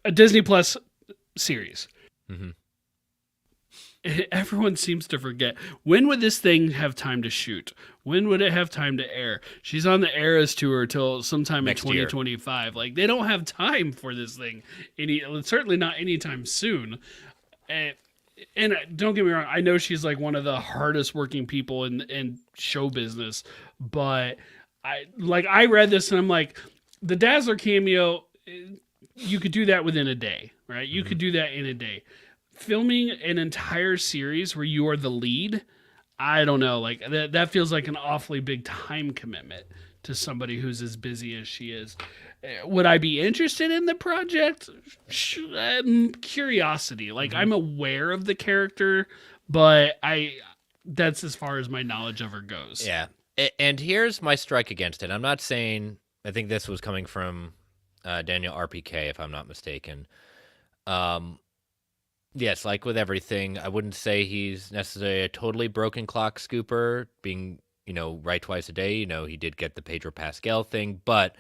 Speaker 2: A Disney Plus series. Mm-hmm. Everyone seems to forget. When would this thing have time to shoot? When would it have time to air? She's on the Eras tour till sometime in 2025. Year. Like, they don't have time for this thing. Certainly not anytime soon. And don't get me wrong, I know she's like one of the hardest working people in show business, but I read this and I'm like, the Dazzler cameo, you could do that within a day, right? You could do that in a day. Filming an entire series where you are the lead, I don't know. Like that feels like an awfully big time commitment to somebody who's as busy as she is. Would I be interested in the project? Curiosity. Like I'm aware of the character, but that's as far as my knowledge of her goes.
Speaker 1: Yeah. And here's my strike against it. I'm not saying, I think this was coming from Daniel RPK, if I'm not mistaken. Yes, like with everything, I wouldn't say he's necessarily a totally broken clock scooper, being, right twice a day. He did get the Pedro Pascal thing, but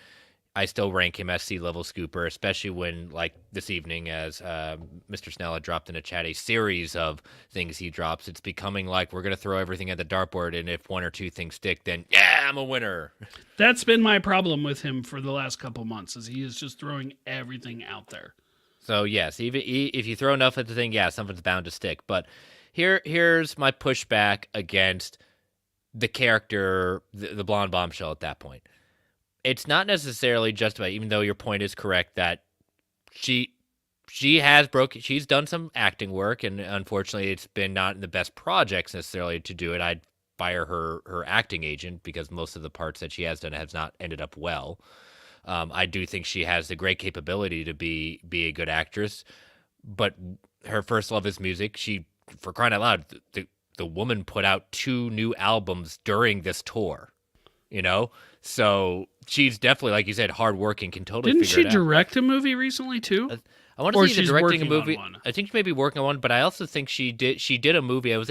Speaker 1: I still rank him as C-level scooper, especially when, like this evening, as Mr. Snell had dropped in a chat, a series of things he drops. It's becoming like we're going to throw everything at the dartboard, and if one or two things stick, then, yeah, I'm a winner.
Speaker 2: That's been my problem with him for the last couple months, is he is just throwing everything out there.
Speaker 1: So, yes, even if you throw enough at the thing, something's bound to stick. But here's my pushback against the character, the blonde bombshell at that point. It's not necessarily just about, even though your point is correct, that she's done some acting work, and unfortunately it's been not in the best projects necessarily to do it. I'd fire her acting agent because most of the parts that she has done has not ended up well. I do think she has the great capability to be a good actress, but her first love is music. She, for crying out loud, the woman put out 2 new albums during this tour, so she's definitely, like you said, hardworking, can totally
Speaker 2: Didn't
Speaker 1: figure
Speaker 2: she
Speaker 1: it out.
Speaker 2: direct a movie recently too?
Speaker 1: I want
Speaker 2: Or
Speaker 1: to say she's
Speaker 2: she's
Speaker 1: directing a
Speaker 2: working on
Speaker 1: movie.
Speaker 2: one.
Speaker 1: I think she may be working on one, but I also think she did a movie. I want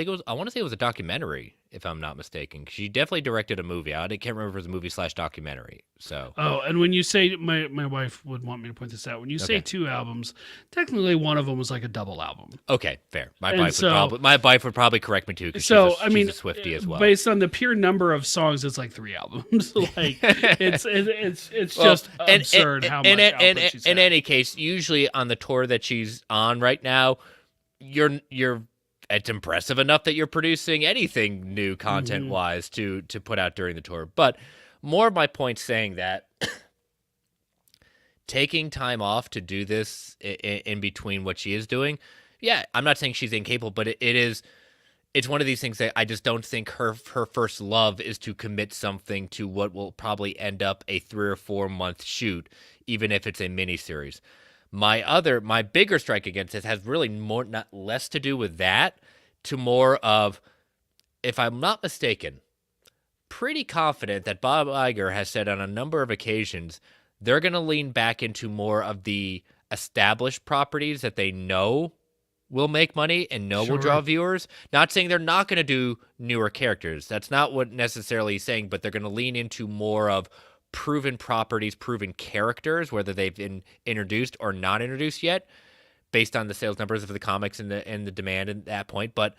Speaker 1: to say it was a documentary, if I'm not mistaken. She definitely directed a movie. I can't remember if it was a movie / documentary. So
Speaker 2: Oh, and when you say my wife would want me to point this out. When you say
Speaker 1: Okay.
Speaker 2: 2 albums, technically one of them was like a double album.
Speaker 1: okay, fair. My
Speaker 2: And
Speaker 1: wife would probably correct me too, because
Speaker 2: So
Speaker 1: she's
Speaker 2: I mean,
Speaker 1: a Swiftie as well.
Speaker 2: based on the pure number of songs, it's like 3 albums. Like it's
Speaker 1: Well,
Speaker 2: just absurd how much output she's
Speaker 1: in
Speaker 2: had.
Speaker 1: any case, usually on the tour that she's on right now, you're it's impressive enough that you're producing anything new content wise to put out during the tour. But more of my point saying that taking time off to do this in between what she is doing, yeah, I'm not saying she's incapable, but it's one of these things that I just don't think her first love is to commit something to what will probably end up a 3 or 4 month shoot, even if it's a miniseries. My bigger strike against this has really less to do with that, to more of, if I'm not mistaken, pretty confident that Bob Iger has said on a number of occasions they're going to lean back into more of the established properties that they know will make money and know will draw viewers. Not saying they're not going to do newer characters. That's not what necessarily he's saying, but they're going to lean into more of proven properties, proven characters, whether they've been introduced or not introduced yet, based on the sales numbers of the comics and the demand at that point. But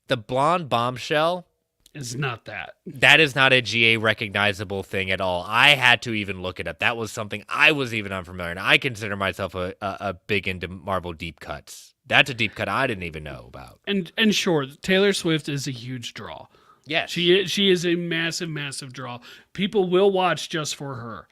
Speaker 1: the blonde bombshell
Speaker 2: It's not that.
Speaker 1: That is not a GA recognizable thing at all. I had to even look it up. That was something I was even unfamiliar, and I consider myself a big into Marvel deep cuts. That's a deep cut I didn't even know about.
Speaker 2: And sure, Taylor Swift is a huge draw.
Speaker 1: Yes.
Speaker 2: She is a massive draw. People will watch just for her.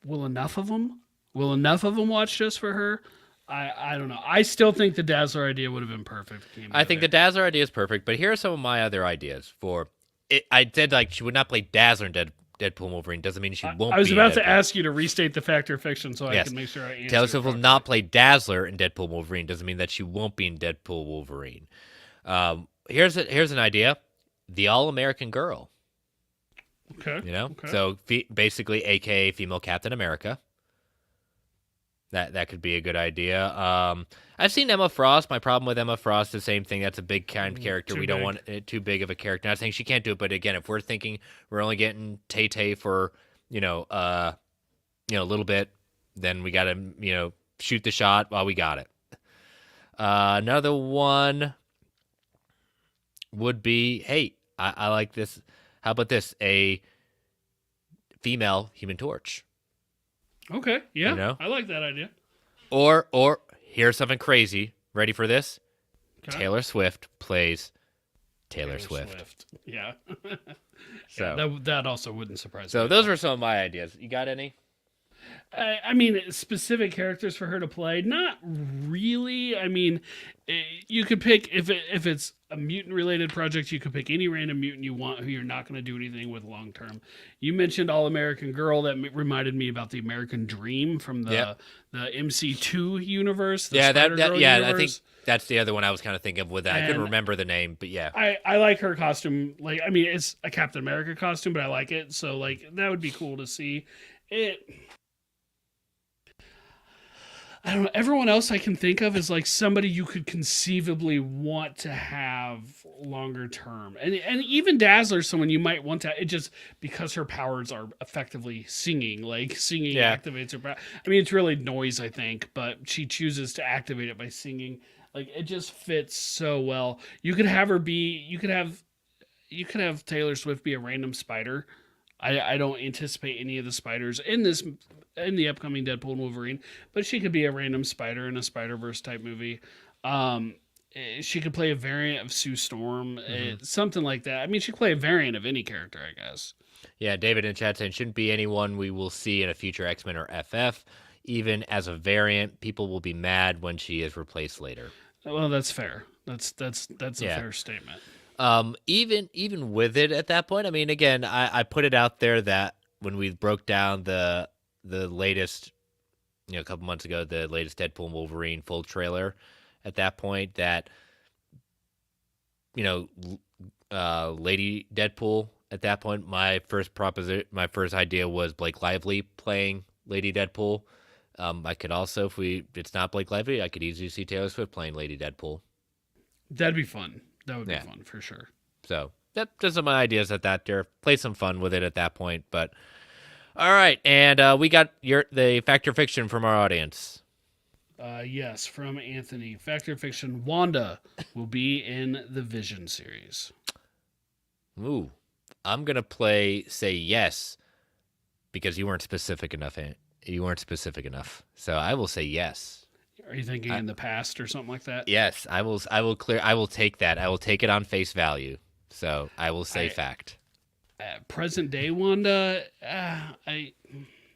Speaker 2: Will enough of them watch just for her? I don't know. I still think the Dazzler idea would have been perfect.
Speaker 1: I think the Dazzler idea is perfect, but here are some of my other ideas for it. I said, like, she would not play Dazzler in Deadpool and Wolverine. Doesn't mean she won't.
Speaker 2: I was
Speaker 1: be
Speaker 2: about
Speaker 1: in
Speaker 2: to
Speaker 1: Deadpool.
Speaker 2: ask you to restate the fact or fiction so
Speaker 1: Yes.
Speaker 2: I can make sure I answer.
Speaker 1: Taylor Swift will not play Dazzler in Deadpool and Wolverine. Doesn't mean that she won't be in Deadpool Wolverine. Here's an idea: the All-American Girl.
Speaker 2: Okay.
Speaker 1: You know,
Speaker 2: Okay.
Speaker 1: so basically, AKA female Captain America. That could be a good idea. I've seen Emma Frost. My problem with Emma Frost is the same thing. That's a big kind character.
Speaker 2: Too
Speaker 1: We don't
Speaker 2: big.
Speaker 1: want it too big of a character. Not saying she can't do it, but again, if we're thinking we're only getting Tay for a little bit, then we got to shoot the shot while we got it. Another one would be, hey, I like this. How about this? A female Human Torch.
Speaker 2: Okay. Yeah.
Speaker 1: You know?
Speaker 2: I like that idea.
Speaker 1: Or here's something crazy. Ready for this?
Speaker 2: Okay.
Speaker 1: Taylor Swift plays Taylor Swift.
Speaker 2: Yeah.
Speaker 1: So
Speaker 2: that also wouldn't surprise me.
Speaker 1: so those were some of my ideas. You got any?
Speaker 2: I mean, specific characters for her to play, not really. I mean, you could pick if it's a mutant related project, you could pick any random mutant you want who you're not going to do anything with long term. You mentioned All American Girl. That reminded me about the American Dream from the MC2 universe. The Spider-Girl
Speaker 1: I
Speaker 2: universe.
Speaker 1: think that's the other one I was kind of thinking of with that. I couldn't
Speaker 2: And
Speaker 1: remember the name, but yeah.
Speaker 2: I like her costume. Like, I mean, it's a Captain America costume, but I like it. So like that would be cool to see. I don't know. Everyone else I can think of is like somebody you could conceivably want to have longer term, and even Dazzler, someone you might want to. It just because her powers are effectively singing, like singing activates her power. I mean, it's really noise, I think, but she chooses to activate it by singing. Like it just fits so well. You could have her be. You could have Taylor Swift be a random spider. I don't anticipate any of the spiders in the upcoming Deadpool and Wolverine, but she could be a random spider in a Spider-Verse type movie. She could play a variant of Sue Storm, something like that. I mean, she could play a variant of any character, I guess.
Speaker 1: Yeah, David in chat saying shouldn't be anyone we will see in a future X-Men or FF. Even as a variant, people will be mad when she is replaced later.
Speaker 2: Well, that's fair. That's a fair statement.
Speaker 1: Even with it at that point, I mean, again, I put it out there that when we broke down the latest, a couple months ago, the latest Deadpool and Wolverine full trailer, at that point that, Lady Deadpool at that point, my first idea was Blake Lively playing Lady Deadpool. I could also, it's not Blake Lively, I could easily see Taylor Swift playing Lady Deadpool.
Speaker 2: That'd be fun. That would be fun for sure.
Speaker 1: So those are my ideas at that. There, play some fun with it at that point. But all right, and we got the Fact or Fiction from our audience.
Speaker 2: Yes, from Anthony. Fact or Fiction: Wanda will be in the Vision series.
Speaker 1: Ooh, I'm gonna say yes because you weren't specific enough. You weren't specific enough, so I will say yes.
Speaker 2: Are you thinking in the past or something like that?
Speaker 1: Yes, I will take that. I will take it on face value. So I will say fact.
Speaker 2: Present day Wanda,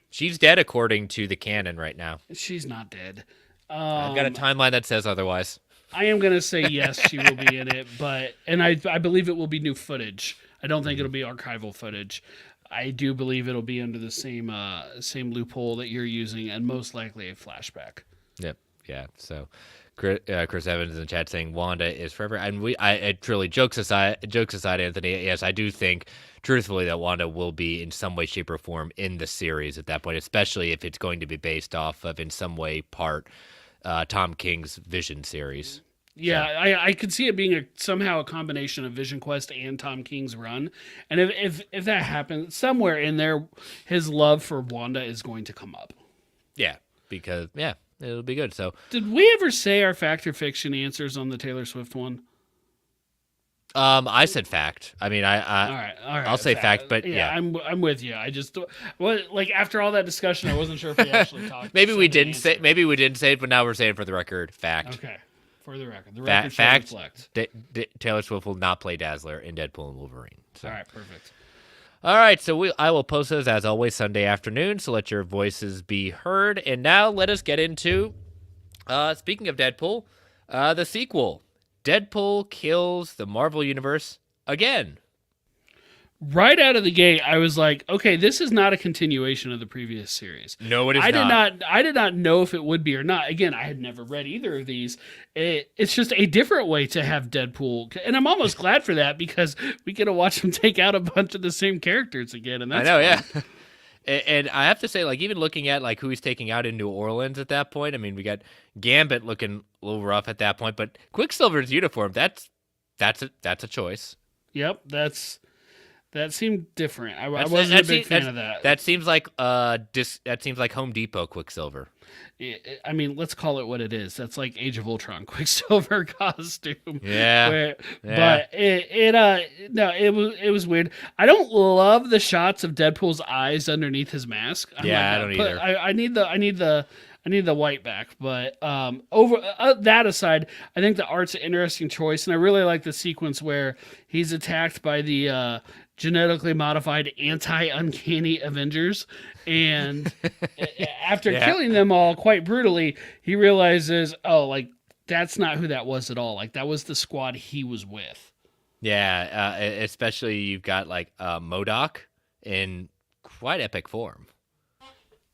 Speaker 1: she's dead according to the canon right now.
Speaker 2: She's not dead.
Speaker 1: I've got a timeline that says otherwise.
Speaker 2: I am gonna say yes, she will be in it, and I believe it will be new footage. I don't think it'll be archival footage. I do believe it'll be under the same loophole that you're using, and most likely a flashback.
Speaker 1: Yep. Yeah. So, Chris Evans in the chat saying Wanda is forever, and I truly jokes aside, Anthony. Yes, I do think truthfully that Wanda will be in some way, shape, or form in the series at that point, especially if it's going to be based off of in some way part Tom King's Vision series.
Speaker 2: Yeah, so. I could see it being somehow a combination of Vision Quest and Tom King's run, and if that happens, somewhere in there, his love for Wanda is going to come up.
Speaker 1: Yeah, because it'll be good. So,
Speaker 2: did we ever say our fact or fiction answers on the Taylor Swift one?
Speaker 1: I said fact. I mean,
Speaker 2: all right.
Speaker 1: I'll say fact, but yeah,
Speaker 2: I'm with you. I just after all that discussion, I wasn't sure if we actually talked.
Speaker 1: Maybe we didn't say it, but now we're saying it for the record, fact.
Speaker 2: Okay, for the record, the record
Speaker 1: fact.
Speaker 2: Reflect.
Speaker 1: Taylor Swift will not play Dazzler in Deadpool and Wolverine. So.
Speaker 2: All right, perfect.
Speaker 1: All right, so I will post those as always Sunday afternoon, so let your voices be heard. And now let us get into, speaking of Deadpool, the sequel. Deadpool kills the Marvel Universe again.
Speaker 2: Right out of the gate, I was like, okay, this is not a continuation of the previous series.
Speaker 1: No, it is not.
Speaker 2: I did not know if it would be or not. Again, I had never read either of these. It's just a different way to have Deadpool. And I'm almost glad for that because we get to watch him take out a bunch of the same characters again. And that's
Speaker 1: I know, fun. Yeah. And I have to say, even looking at who he's taking out in New Orleans at that point, I mean, we got Gambit looking a little rough at that point, but Quicksilver's uniform, that's a choice.
Speaker 2: Yep, that seemed different. I wasn't a big fan of that.
Speaker 1: That seems like Home Depot Quicksilver.
Speaker 2: I mean, let's call it what it is. That's like Age of Ultron Quicksilver costume.
Speaker 1: Yeah.
Speaker 2: But it was weird. I don't love the shots of Deadpool's eyes underneath his mask.
Speaker 1: I don't either.
Speaker 2: I need the white back, but over that aside, I think the art's an interesting choice, and I really like the sequence where he's attacked by the genetically modified anti-uncanny Avengers, and after killing them all quite brutally, he realizes, that's not who that was at all. That was the squad he was with.
Speaker 1: Yeah, especially you've got MODOK in quite epic form.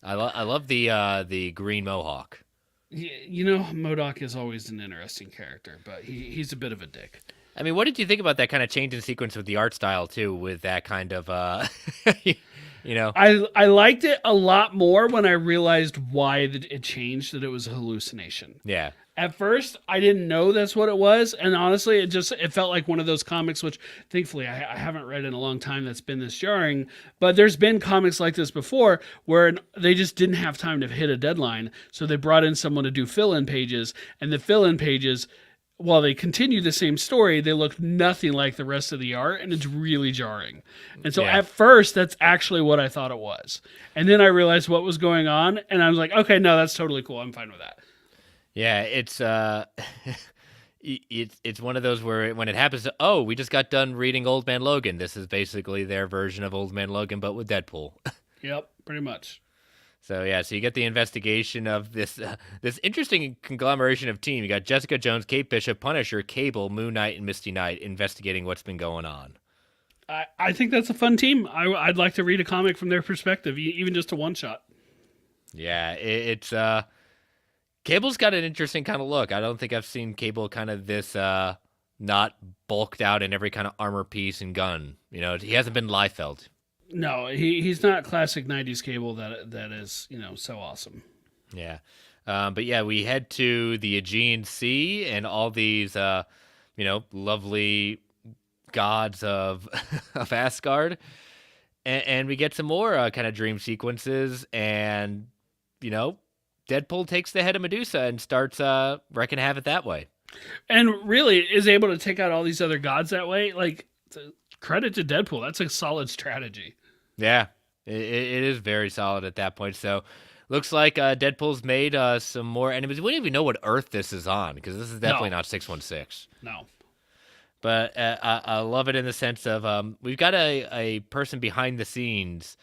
Speaker 1: I love the green mohawk.
Speaker 2: MODOK is always an interesting character, but he's a bit of a dick.
Speaker 1: I mean, what did you think about that kind of change in sequence with the art style too? With that kind of, I
Speaker 2: liked it a lot more when I realized why it changed. That it was a hallucination.
Speaker 1: Yeah.
Speaker 2: At first, I didn't know that's what it was, and honestly, it felt like one of those comics, which thankfully I haven't read in a long time that's been this jarring, but there's been comics like this before where they just didn't have time to hit a deadline, so they brought in someone to do fill-in pages, and the fill-in pages, while they continue the same story, they look nothing like the rest of the art, and it's really jarring. And so at first, that's actually what I thought it was. And then I realized what was going on, and I was like, okay, no, that's totally cool. I'm fine with that.
Speaker 1: Yeah, it's it's one of those where when it happens, we just got done reading Old Man Logan. This is basically their version of Old Man Logan, but with Deadpool.
Speaker 2: Yep, pretty much.
Speaker 1: So you get the investigation of this interesting conglomeration of team. You got Jessica Jones, Kate Bishop, Punisher, Cable, Moon Knight, and Misty Knight investigating what's been going on.
Speaker 2: I think that's a fun team. I'd like to read a comic from their perspective, even just a one shot.
Speaker 1: Yeah, it's Cable's got an interesting kind of look. I don't think I've seen Cable kind of this not bulked out in every kind of armor piece and gun. You know, he hasn't been Liefeld.
Speaker 2: No, he's not classic '90s Cable that is so awesome.
Speaker 1: Yeah. But yeah, we head to the Aegean Sea and all these, lovely gods of of Asgard, and we get some more kind of dream sequences, and Deadpool takes the head of Medusa and starts wrecking havoc that way.
Speaker 2: And really is able to take out all these other gods that way. Like, credit to Deadpool. That's a solid strategy.
Speaker 1: Yeah, it is very solid at that point. So looks like Deadpool's made some more enemies. We don't even know what Earth this is on, because this is definitely not 616.
Speaker 2: No.
Speaker 1: But I love it in the sense of we've got a person behind the scenes,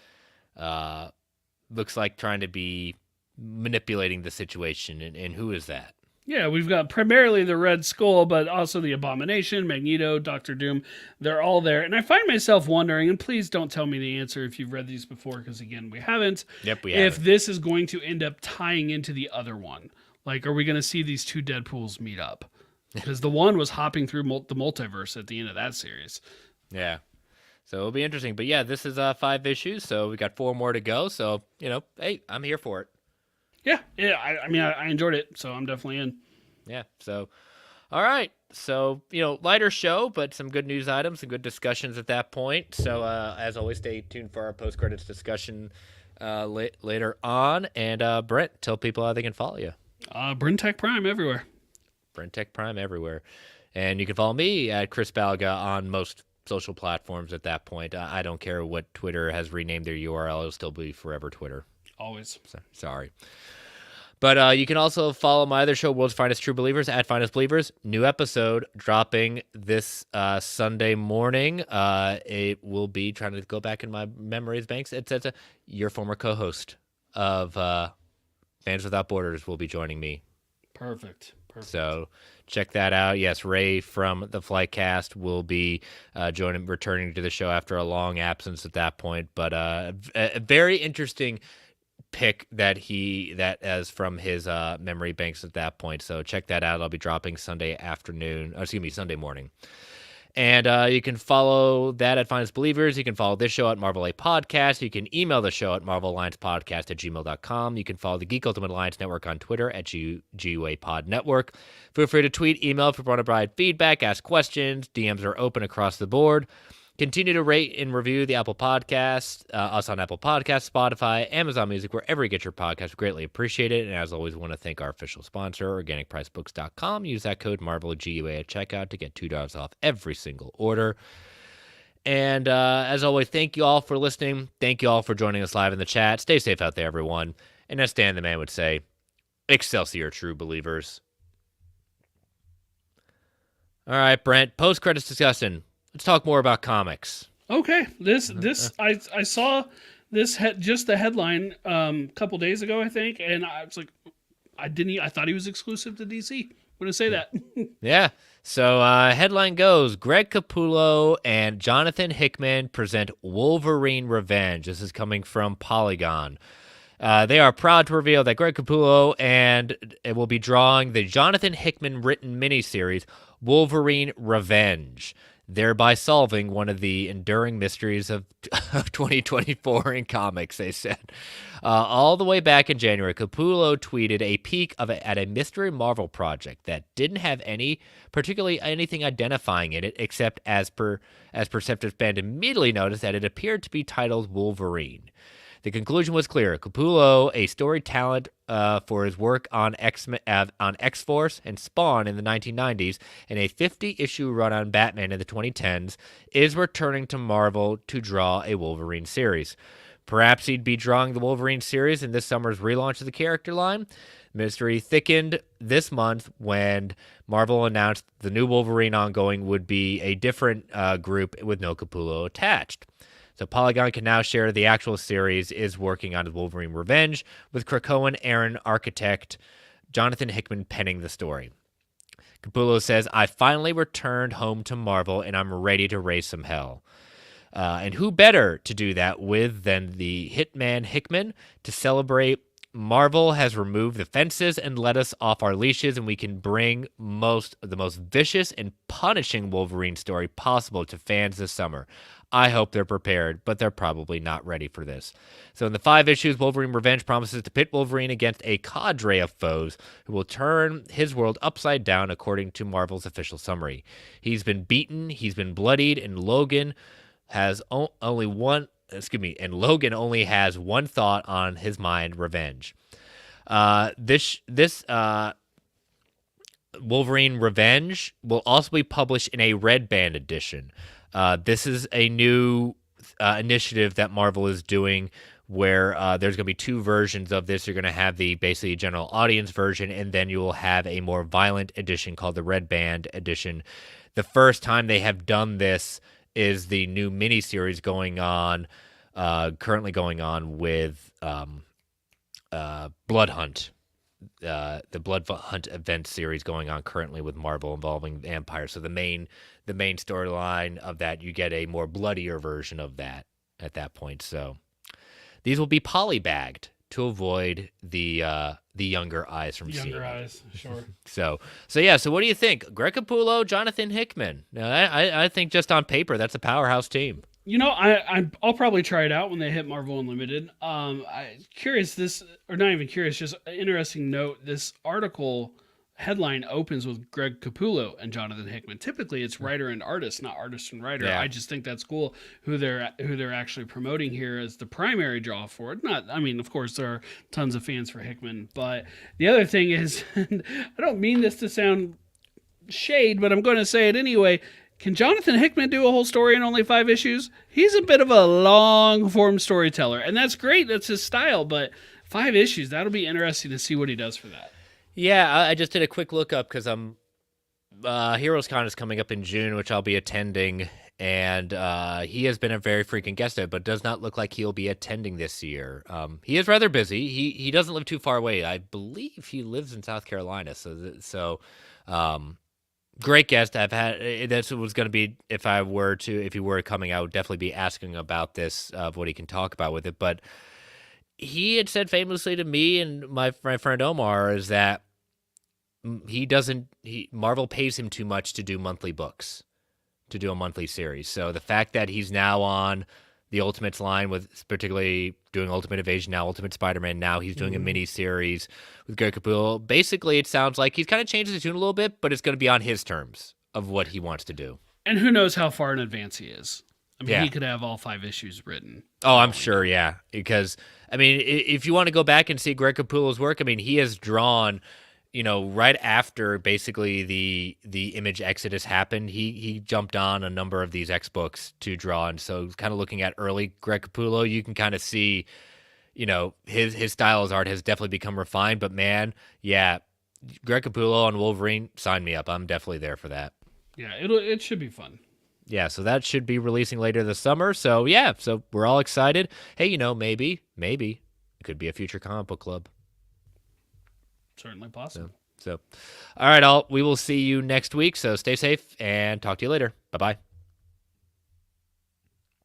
Speaker 1: looks like trying to be manipulating the situation. And who is that?
Speaker 2: Yeah, we've got primarily the Red Skull, but also the Abomination, Magneto, Doctor Doom. They're all there. And I find myself wondering, and please don't tell me the answer if you've read these before, because again, we haven't.
Speaker 1: Yep, we haven't.
Speaker 2: If this is going to end up tying into the other one. Like, are we going to see these two Deadpools meet up? Because the one was hopping through the multiverse at the end of that series.
Speaker 1: Yeah. So it'll be interesting. But yeah, this is 5 issues, so we got 4 more to go. So, hey, I'm here for it.
Speaker 2: Yeah. I mean, I enjoyed it, so I'm definitely in.
Speaker 1: Yeah. So, all right. So, lighter show, but some good news items and good discussions at that point. So, as always, stay tuned for our post-credits discussion later on. And, Brent, tell people how they can follow you.
Speaker 2: BrentTech Prime everywhere.
Speaker 1: BrentTech Prime everywhere. And you can follow me at Chris Balga on most social platforms at that point. I don't care what Twitter has renamed their URL. It'll still be forever Twitter.
Speaker 2: Always.
Speaker 1: Sorry. But you can also follow my other show, World's Finest True Believers, at Finest Believers. New episode dropping this Sunday morning. It will be, trying to go back in my memories banks, etc. Your former co-host of Fans Without Borders will be joining me.
Speaker 2: Perfect.
Speaker 1: So check that out. Yes, Ray from the Flightcast will be returning to the show after a long absence at that point. But a very interesting pick that as from his memory banks at that point. So check that out. I'll be dropping Sunday morning. And you can follow that at Finest Believers. You can follow this show at Marvel A Podcast. You can email the show at marvelalliancepodcast@gmail.com. You can follow the Geek Ultimate Alliance Network on Twitter at GUA Pod Network. Feel free to tweet, email if you want to provide feedback, ask questions. DMs are open across the board. Continue to rate and review the Apple Podcast, us on Apple Podcasts, Spotify, Amazon Music, wherever you get your podcasts. We greatly appreciate it. And as always, we want to thank our official sponsor, OrganicPriceBooks.com. Use that code MarvelGUA at checkout to get $2 off every single order. And as always, thank you all for listening. Thank you all for joining us live in the chat. Stay safe out there, everyone. And as Stan the Man would say, Excelsior, true believers. All right, Brent, post-credits discussion. Let's talk more about comics.
Speaker 2: Okay, I saw this just the headline a couple days ago, I think, and I was like, I thought he was exclusive to DC. I'm gonna say that.
Speaker 1: Yeah. So headline goes: Greg Capullo and Jonathan Hickman present Wolverine Revenge. This is coming from Polygon. They are proud to reveal that Greg Capullo and it will be drawing the Jonathan Hickman written miniseries Wolverine Revenge, thereby solving one of the enduring mysteries of 2024 in comics, they said. All the way back in January, Capullo tweeted a peek at a mystery Marvel project that didn't have particularly anything identifying in it, except as Perceptive Band immediately noticed that it appeared to be titled Wolverine. The conclusion was clear. Capullo, a storied talent for his work on X-Force and Spawn in the 1990s, and a 50-issue run on Batman in the 2010s, is returning to Marvel to draw a Wolverine series. Perhaps he'd be drawing the Wolverine series in this summer's relaunch of the character line. Mystery thickened this month when Marvel announced the new Wolverine ongoing would be a different group with no Capullo attached. So Polygon can now share the actual series is working on Wolverine Revenge, with Krakoan Aaron architect Jonathan Hickman penning the story. Capullo says, "I finally returned home to Marvel, and I'm ready to raise some hell." And who better to do that with than the Hitman Hickman to celebrate Marvel has removed the fences and let us off our leashes, and we can bring the most vicious and punishing Wolverine story possible to fans this summer. I hope they're prepared, but they're probably not ready for this. So in the 5 issues, Wolverine Revenge promises to pit Wolverine against a cadre of foes who will turn his world upside down, according to Marvel's official summary. He's been beaten, he's been bloodied, and Logan only has one thought on his mind: revenge. This Wolverine Revenge will also be published in a Red Band edition. This is a new initiative that Marvel is doing, where there's going to be 2 versions of this. You're going to have the basically general audience version, and then you will have a more violent edition called the Red Band edition. The first time they have done this is the new miniseries currently going on with Blood Hunt. The Blood Hunt event series going on currently with Marvel involving vampires. So the main storyline of that, you get a more bloodier version of that at that point. So these will be polybagged to avoid the younger eyes from seeing.
Speaker 2: Younger eyes, sure.
Speaker 1: So what do you think? Greg Capullo, Jonathan Hickman. Now, I think just on paper, that's a powerhouse team.
Speaker 2: You know, I'll probably try it out when they hit Marvel Unlimited. Curious, just an interesting note. This article headline opens with Greg Capullo and Jonathan Hickman. Typically, it's writer and artist, not artist and writer.
Speaker 1: Yeah.
Speaker 2: I just think that's cool who they're actually promoting here as the primary draw for it. Of course, there are tons of fans for Hickman, but the other thing is, and I don't mean this to sound shade, but I'm going to say it anyway. Can Jonathan Hickman do a whole story in only 5 issues? He's a bit of a long-form storyteller, and that's great. That's his style, but 5 issues, that'll be interesting to see what he does for that.
Speaker 1: Yeah, I just did a quick look up because Heroes Con is coming up in June, which I'll be attending, and he has been a very frequent guest there, but does not look like he'll be attending this year. He is rather busy. He doesn't live too far away. I believe he lives in South Carolina, so great guest. That's what was going to be if he were coming, I would definitely be asking about this, of what he can talk about with it. But he had said famously to me and my friend Omar is that Marvel pays him too much to do monthly books, to do a monthly series. So the fact that he's now on the Ultimates line, with particularly doing Ultimate Invasion now, Ultimate Spider-Man now, he's doing a mini series with Greg Capullo. Basically, it sounds like he's kind of changed the tune a little bit, but it's going to be on his terms of what he wants to do.
Speaker 2: And who knows how far in advance he is.
Speaker 1: Yeah.
Speaker 2: He could have all 5 issues written.
Speaker 1: Oh, I'm sure, yeah. Because, if you want to go back and see Greg Capullo's work, he has drawn, right after basically the Image exodus happened, he jumped on a number of these X books to draw. And so kind of looking at early Greg Capullo, you can kind of see, his style as art has definitely become refined. But man, yeah, Greg Capullo on Wolverine, sign me up. I'm definitely there for that.
Speaker 2: Yeah, it should be fun.
Speaker 1: Yeah, so that should be releasing later this summer. So yeah, so we're all excited. Hey, maybe it could be a future comic book club.
Speaker 2: Certainly possible.
Speaker 1: So all right, we will see you next week. So stay safe and talk to you later. Bye-bye.